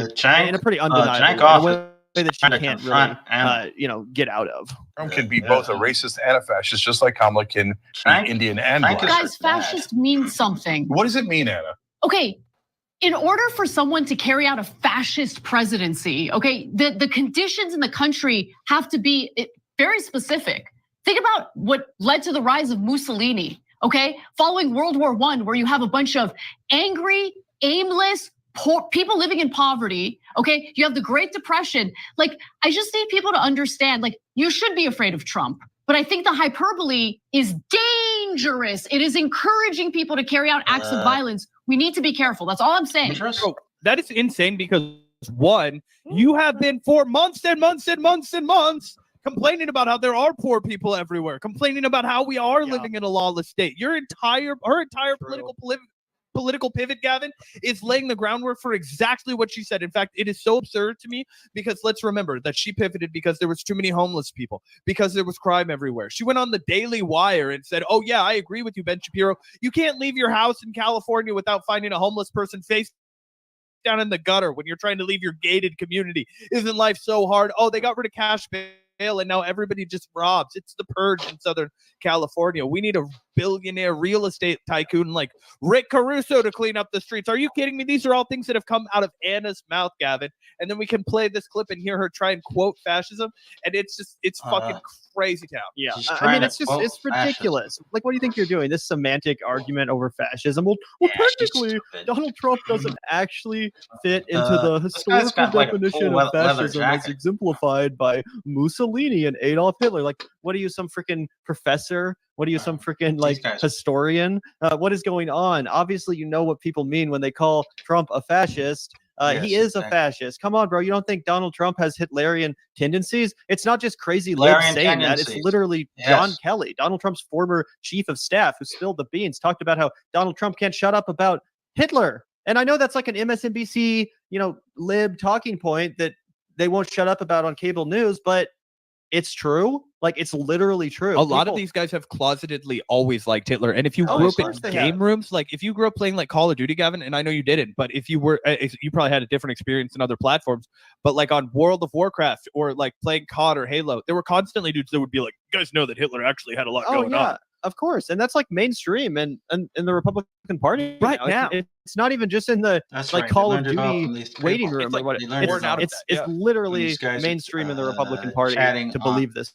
undeniable way that she can't really, you know, get out of. Trump can be both a racist and a fascist, just like Kamala can be Indian and black. Guys, fascist means something. What does it mean, Anna? Okay, in order for someone to carry out a fascist presidency, okay, the conditions in the country have to be very specific. Think about what led to the rise of Mussolini, okay? Following World War I, where you have a bunch of angry, aimless, poor people living in poverty, okay? You have the Great Depression. Like, I just need people to understand, like, you should be afraid of Trump, but I think the hyperbole is dangerous. It is encouraging people to carry out acts of violence. We need to be careful. That's all I'm saying. Bro, that is insane because, one, you have been for months and months and months and months complaining about how there are poor people everywhere, complaining about how we are living in a lawless state. Her entire political pivot, Gavin, is laying the groundwork for exactly what she said. In fact, it is so absurd to me because let's remember that she pivoted because there was too many homeless people, because there was crime everywhere. She went on the Daily Wire and said, oh yeah, I agree with you, Ben Shapiro. You can't leave your house in California without finding a homeless person face down in the gutter when you're trying to leave your gated community. Isn't life so hard? Oh, they got rid of cash bail and now everybody just robs. It's the purge in Southern California. We need a billionaire real estate tycoon like Rick Caruso to clean up the streets. Are you kidding me? These are all things that have come out of Anna's mouth, Gavin. And then we can play this clip and hear her try and quote fascism. And it's fucking crazy town. Yeah. I mean, it's ridiculous. Like, what do you think you're doing? This semantic argument over fascism. Well, technically, Donald Trump doesn't actually fit into the historical definition of fascism as exemplified by Mussolini and Adolf Hitler. Like, what are you, some freaking professor? What are you, some freaking like historian? What is going on? Obviously, you know what people mean when they call Trump a fascist. He is a fascist. Come on, bro. You don't think Donald Trump has Hitlerian tendencies? It's not just crazy libs saying that. It's literally John Kelly, Donald Trump's former chief of staff, who spilled the beans, talked about how Donald Trump can't shut up about Hitler. And I know that's like an MSNBC, lib talking point that they won't shut up about on cable news, but it's true. Like, it's literally true. A lot of these guys have closetedly always liked Hitler. And if you grew up in game rooms, like if you grew up playing like Call of Duty, Gavin, and I know you didn't, but if you were, you probably had a different experience than other platforms. But like on World of Warcraft or like playing COD or Halo, there were constantly dudes that would be like, you guys know that Hitler actually had a lot going on. Of course. And that's like mainstream and in the Republican Party right now. It's not even just in the Call of Duty waiting room. It's, like, it's literally mainstream in the Republican Party to believe this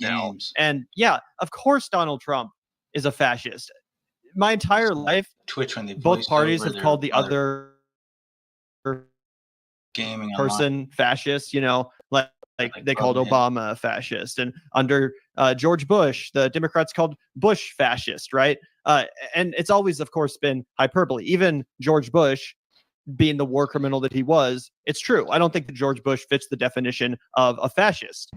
now. And yeah, of course Donald Trump is a fascist. My entire life, Twitch when they both parties have called the other gaming person fascist, you know, like they called Obama a fascist, and under George Bush, the Democrats called Bush fascist, right? And it's always, of course, been hyperbole. Even George Bush, being the war criminal that he was, it's true. I don't think that George Bush fits the definition of a fascist.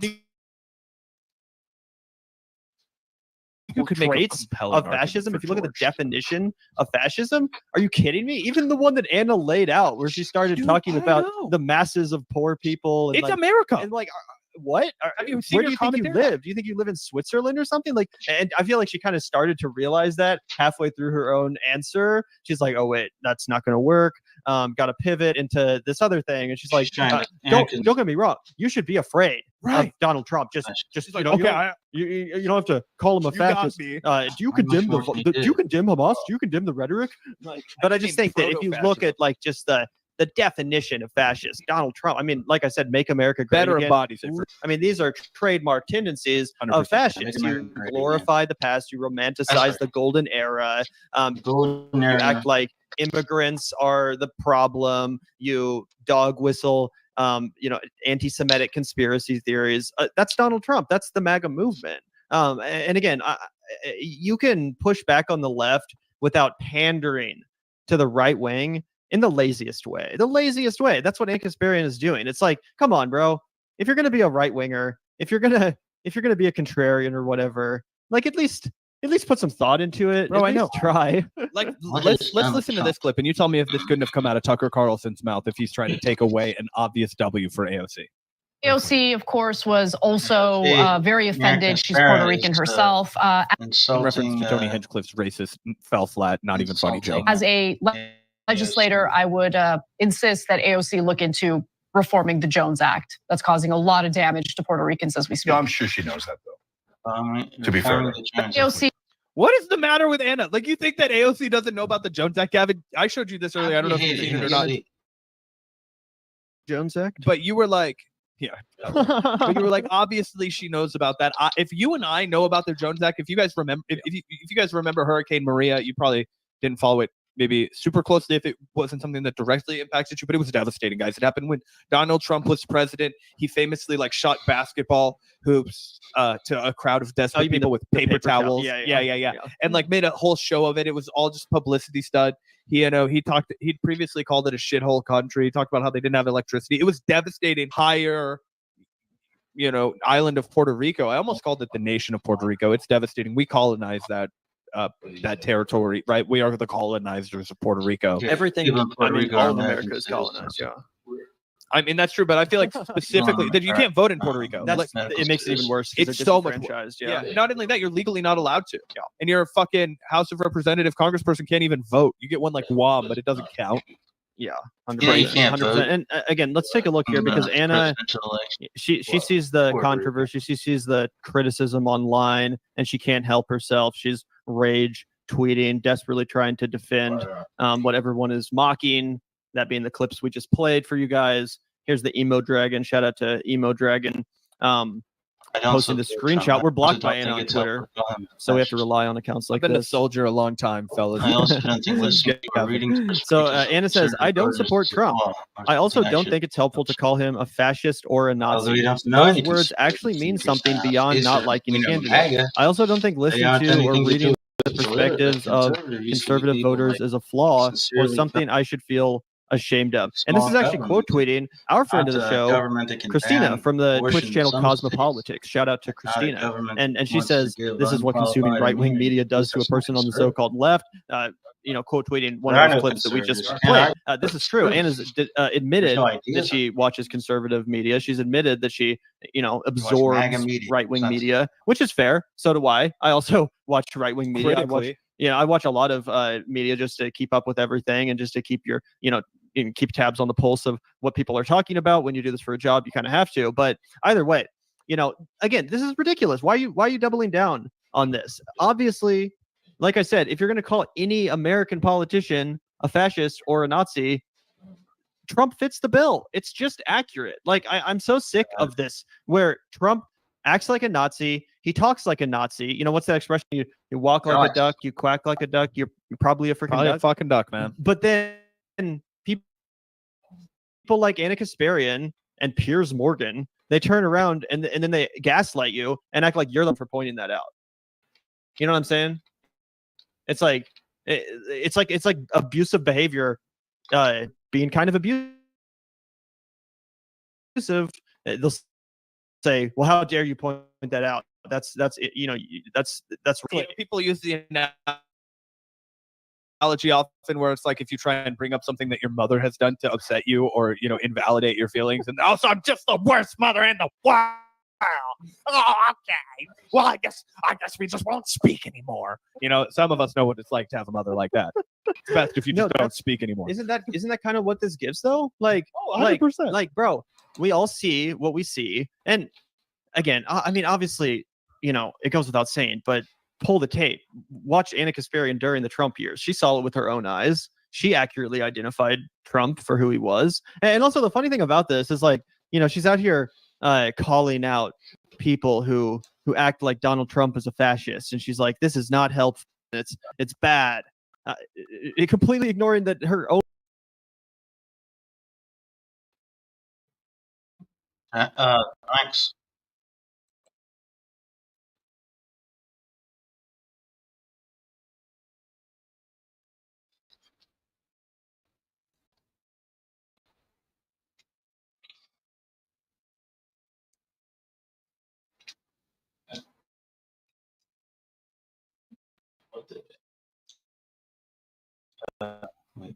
You could make traits of fascism. If you look at the definition of fascism, are you kidding me? Even the one that Anna laid out, where she started talking about the masses of poor people. And it's like, America. And like, what? Have you seen where do you think you live? Do you think you live in Switzerland or something? Like, and I feel like she kind of started to realize that halfway through her own answer. She's like, oh wait, that's not going to work. Got to pivot into this other thing. And she's like, don't get me wrong. You should be afraid of Donald Trump. Just like, you don't have to call him a fascist. Do you condemn do you condemn Hamas? Do you condemn the rhetoric? But I just think that if you look at like just the definition of fascist, Donald Trump, I mean, like I said, make America great better again. Embodies it. I mean, these are trademark tendencies of fascists. You glorify the past, you romanticize the golden era, you act like immigrants are the problem, you dog whistle, anti-Semitic conspiracy theories. That's Donald Trump. That's the MAGA movement. And again, you can push back on the left without pandering to the right wing in the laziest way. That's what Aint Kasparian is doing. It's like, come on, bro. If you're going to be a right winger, if you're going to be a contrarian or whatever, like at least put some thought into it. Bro, I know. Try. Like, let's listen to this clip and you tell me if this couldn't have come out of Tucker Carlson's mouth if he's trying to take away an obvious W for AOC. AOC, of course, was also very offended. She's Puerto Rican herself. In reference to Tony Hinchcliffe's racist, fell flat, not even funny joke. As a legislator, I would insist that AOC look into reforming the Jones Act. That's causing a lot of damage to Puerto Ricans as we speak. Yeah, I'm sure she knows that, though. To be fair. AOC. What is the matter with Anna? Like, you think that AOC doesn't know about the Jones Act, Gavin? I showed you this earlier. I don't know if you've seen it or not. Jones Act? But you were like, yeah. But you were like, obviously she knows about that. If you and I know about the Jones Act, if you guys remember, if you guys remember Hurricane Maria, you probably didn't follow it maybe super closely if it wasn't something that directly impacted you, but it was devastating, guys. It happened when Donald Trump was president. He famously like shot basketball hoops to a crowd of desperate people with paper towels. Yeah. And like made a whole show of it. It was all just publicity stud. He'd previously called it a shithole country. He talked about how they didn't have electricity. It was devastating. Island of Puerto Rico. I almost called it the nation of Puerto Rico. It's devastating. We colonized that territory, right? We are the colonizers of Puerto Rico. Everything in all of America is colonized. Yeah. I mean, that's true, but I feel like specifically that you can't vote in Puerto Rico. It makes it even worse. It's so much franchised. Yeah. Not only that, you're legally not allowed to. Yeah. And you're a fucking House of Representative congressperson can't even vote. You get one like Guam, but it doesn't count. Yeah, 100%. And again, let's take a look here because Anna, she sees the controversy, she sees the criticism online, and she can't help herself. She's rage tweeting, desperately trying to defend what everyone is mocking. That being the clips we just played for you guys. Here's the Emo Dragon. Shout out to Emo Dragon. Posting the screenshot. We're blocked by Anna on Twitter, so we have to rely on accounts like this. I've been a soldier a long time, fellas. I also don't think So Anna says, I don't support Trump. I also don't think it's helpful to call him a fascist or a Nazi. Those words actually mean something beyond not liking a candidate. I also don't think listening to or reading the perspectives of conservative voters is a flaw or something I should feel ashamed of. And this is actually quote tweeting our friend of the show, Christina, from the Twitch channel Cosmopolitics. Shout out to Christina. And she says, this is what consuming right-wing media does to a person on the so-called left. quote tweeting one of those clips that we just played. This is true. Anna's admitted that she watches conservative media. She's admitted that she, absorbs right-wing media, which is fair. So do I. I also watch right-wing media. I watch a lot of media just to keep up with everything and just to keep your, keep tabs on the pulse of what people are talking about. When you do this for a job, you kind of have to. But either way, again, this is ridiculous. Why are you doubling down on this? Obviously, like I said, if you're going to call any American politician a fascist or a Nazi, Trump fits the bill. It's just accurate. Like I'm so sick of this, where Trump acts like a Nazi. He talks like a Nazi. What's that expression? You walk like a duck. You quack like a duck. You're probably a freaking duck. A fucking duck, man. But then people like Anna Kasparian and Piers Morgan, they turn around and then they gaslight you and act like you're them for pointing that out. You know what I'm saying? It's like abusive behavior, being kind of abusive. They'll say, "Well, how dare you point that out?" That's people use the analogy often where it's like if you try and bring up something that your mother has done to upset you or invalidate your feelings, and also I'm just the worst mother in the world. Oh, okay. Well, I guess we just won't speak anymore. Some of us know what it's like to have a mother like that. It's best if you just don't speak anymore. Isn't that kind of what this gives though? 100%. Like, bro, we all see what we see, and again, I mean, obviously, it goes without saying, but pull the tape. Watch Anna Kasparian during the Trump years. She saw it with her own eyes. She accurately identified Trump for who he was. And also the funny thing about this is she's out here calling out people who act like Donald Trump is a fascist. And she's like, this is not helpful. It's bad. Completely ignoring that her own. Thanks. Wait.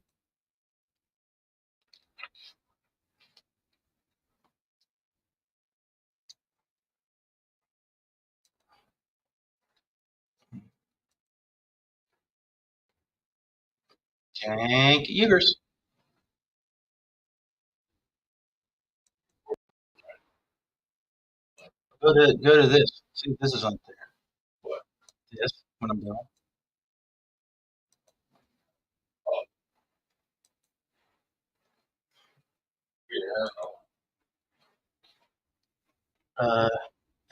Tank Eagers. Go to this. See if this is on there. What? This when I'm done.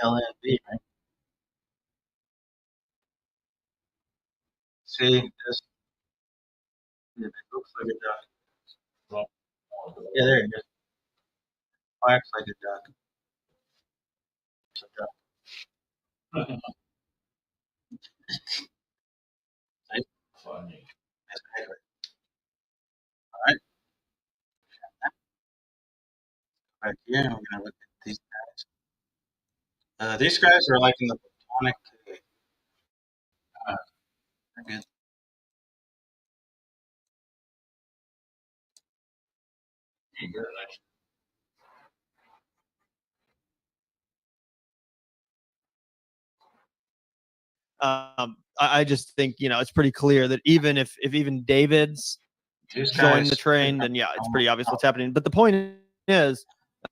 LNB, right? See this? Yeah, it looks like a duck. Yeah, there it is. Acts like a duck. It's a duck. See? Funny. That's accurate. All right. Right here, we're gonna look at these guys. These guys are like in the platonic. They're good. I just think it's pretty clear that even if even David's joined the train, then yeah, it's pretty obvious what's happening. But the point is,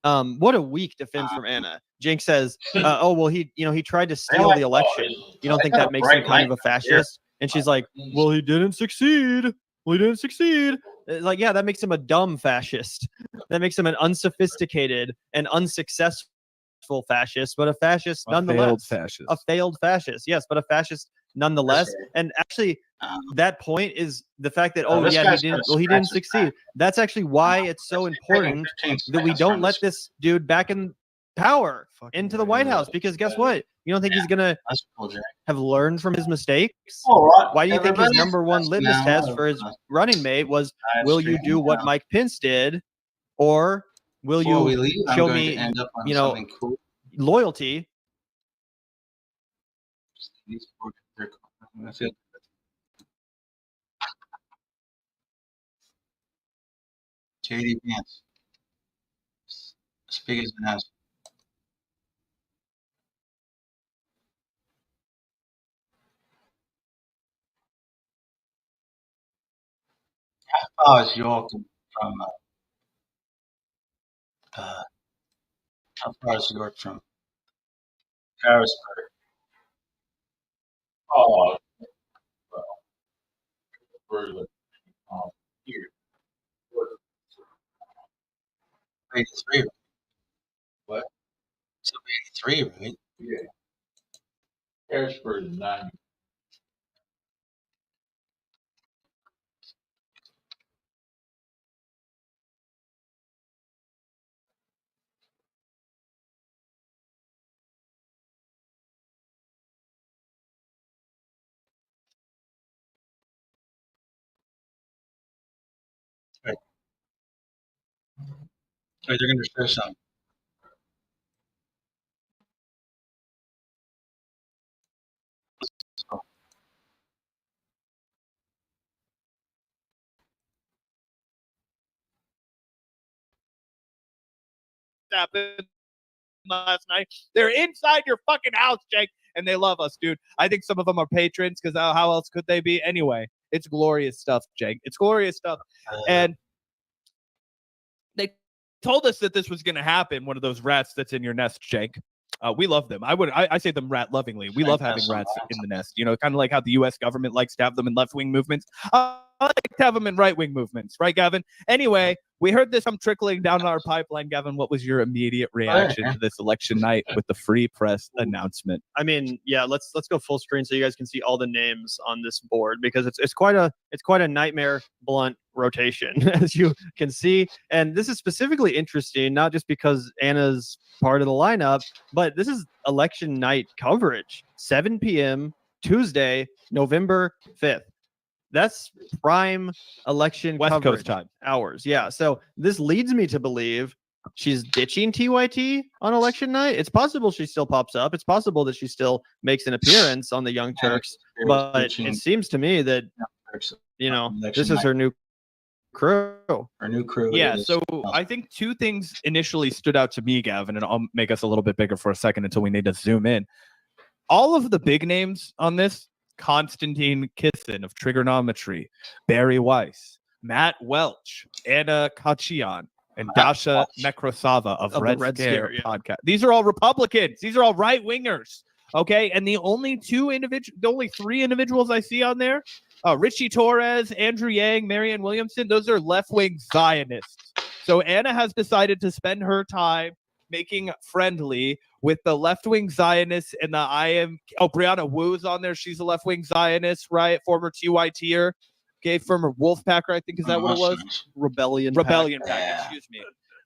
what a weak defense from Anna. Jink says, "Oh well, he tried to steal the election. You don't think that makes him kind of a fascist?" And she's like, "Well, he didn't succeed. Like, yeah, that makes him a dumb fascist. That makes him an unsophisticated and unsuccessful fascist, but a fascist nonetheless. A failed fascist, yes, but a fascist nonetheless. And actually, that point is the fact that he didn't succeed. That's actually why it's so important that we don't let this dude back in power into the White House, because guess what? You don't think he's gonna have learned from his mistakes? Why do you think his number one litmus test for his running mate was, will you do what Mike Pence did, or will you show me, loyalty? JD Vance. Speak as an ass. How far is York from how far is York from Harrisburg? Oh, well, further. Here. 83. What? It's 83, right? Yeah. Harrisburg is 90. Right. Right, they're going to show something. Happened last night. They're inside your fucking house, Jake, and they love us, dude. I think some of them are patrons because how else could they be? Anyway, it's glorious stuff, Jake. It's glorious stuff. And they told us that this was going to happen. One of those rats that's in your nest, Jake. We love them. I say them rat lovingly. We love having rats in the nest. You know, kind of like how the U.S. government likes to have them in left-wing movements. I like to have them in right-wing movements, right, Gavin? Anyway, we heard this come trickling down our pipeline. Gavin, what was your immediate reaction to this election night with the free press announcement? I mean, yeah, let's go full screen so you guys can see all the names on this board, because it's quite a nightmare blunt rotation, as you can see. And this is specifically interesting, not just because Anna's part of the lineup, but this is election night coverage, 7 p.m. Tuesday, November 5th. That's prime election West coverage Coast time hours. Yeah. So this leads me to believe she's ditching TYT on election night. It's possible she still pops up. It's possible that she still makes an appearance on the Young Turks. But it seems to me that, you know, this is her new crew. Her new crew. Yeah. So I think two things initially stood out to me, Gavin, and I'll make us a little bit bigger for a second until we need to zoom in. All of the big names on this: Konstantin Kisin of Trigonometry, Barry Weiss, Matt Welch, Anna Kachian, and Dasha Nekrasova of Red Scare podcast. These are all Republicans. These are all right wingers. Okay, and the only three individuals I see on there: Richie Torres, Andrew Yang, Marianne Williamson. Those are left wing Zionists. So Anna has decided to spend her time making friendly with the left-wing Zionists and Brianna Wu's on there. She's a left-wing Zionist, right? Former TYTer. Okay, former Wolfpacker, I think. Is that what it was? Rebellion Pack, excuse me.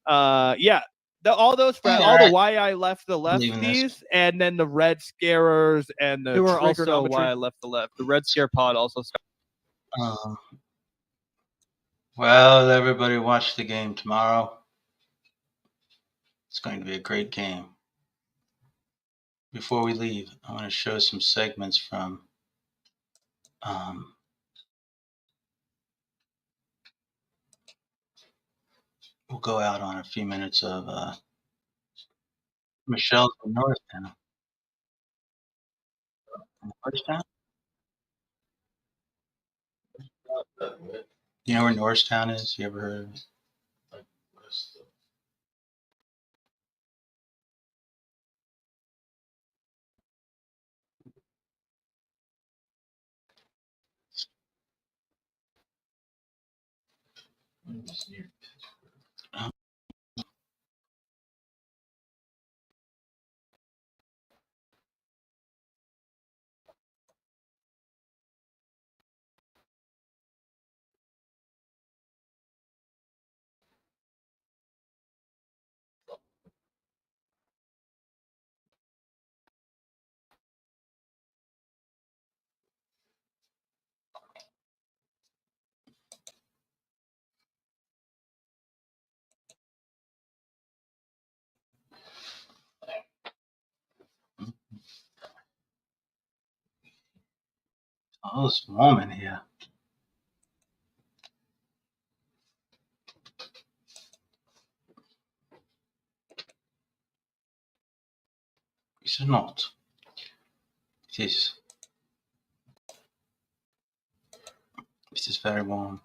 Yeah. All those friends, all the Why I Left the Lefties, and then the Red Scarers and the who are also Why I Left the Left. The Red Scare pod also. Well, everybody watch the game tomorrow. It's going to be a great game. Before we leave, I want to show some segments from we'll go out on a few minutes of Michelle from Norristown. Norristown? You know where Norristown is? You ever heard of it? Oh, this woman here. Is it not? It is. It is very warm.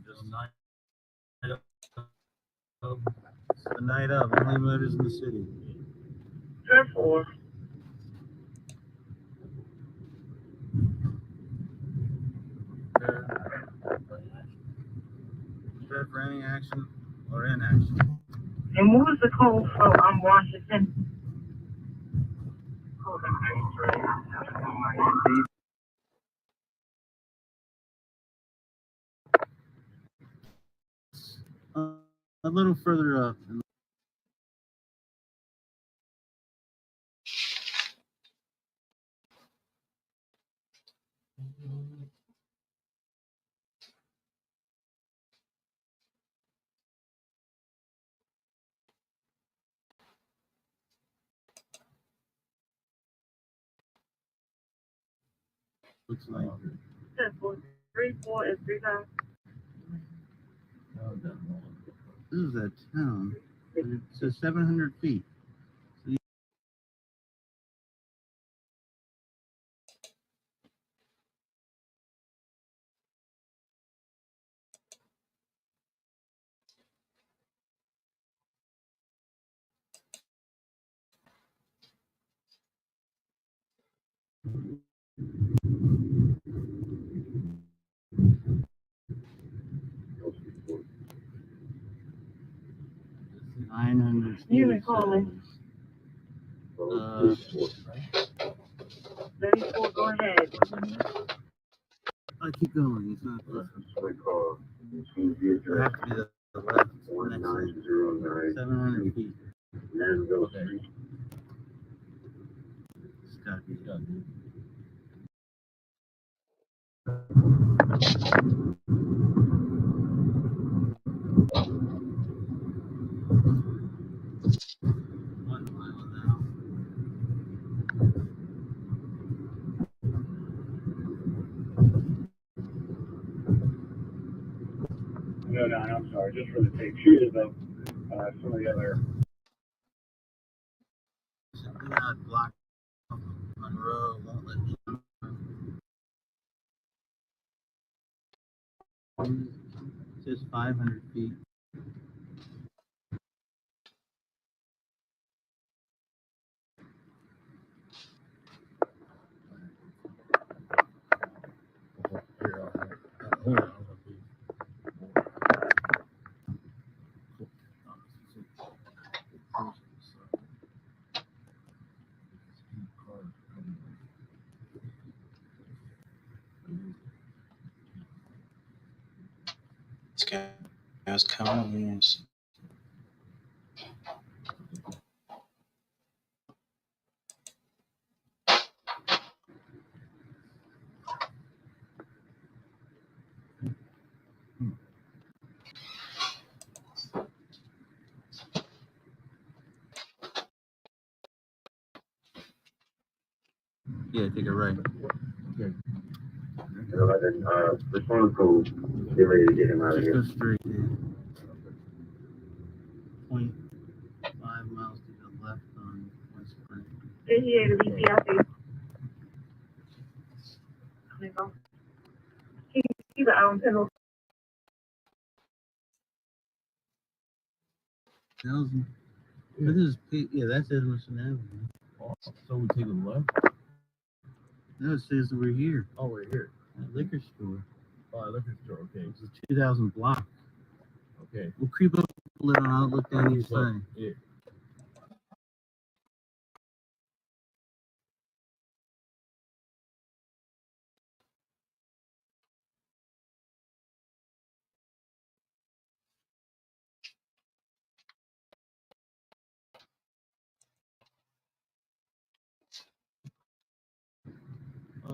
Just night of, the night of, only murders in the city. 10-4. Prepared for any action or inaction. And what was the code for Washington? A little further up. Looks like 10-4. 3-4 and 3 times. this is a town. It says 700 feet. You may call me. 34, go ahead. I keep going. It's not close. I have to be the left. 700 feet. It's gotta be. No, I'm sorry. Just for the tape. Shoot it though. Some of the other. Something that block Monroe won't let me. It says 500 feet. This guy's coming. Yes. Yeah, take it right. Okay. Respond code. Get ready to get him out of here. Go straight in. 0.5 miles to the left on West Spring. Stay here to BCIC. There you go. See the penalty. This is, yeah, that's Edmondson Avenue. So we take a left? No, it says that we're here. Oh, we're here. At liquor store. Oh, liquor store. Okay. It's a 2,000 block. Okay. We'll creep up a little and I'll look down each side. Yeah.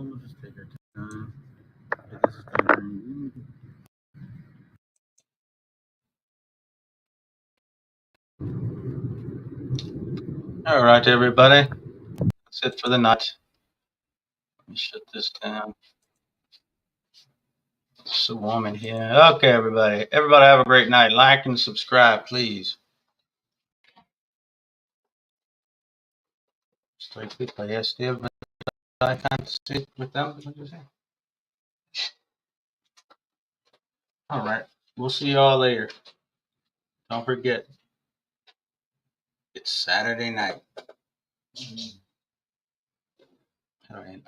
we'll just take our time. Get this done. All right, everybody. That's it for the night. Let me shut this down. It's so warm in here. Okay, everybody. Everybody have a great night. Like and subscribe, please. Straight people. Yes, Steve. I can't sit with them. What did you say? All right. We'll see y'all later. Don't forget, it's Saturday night. All right.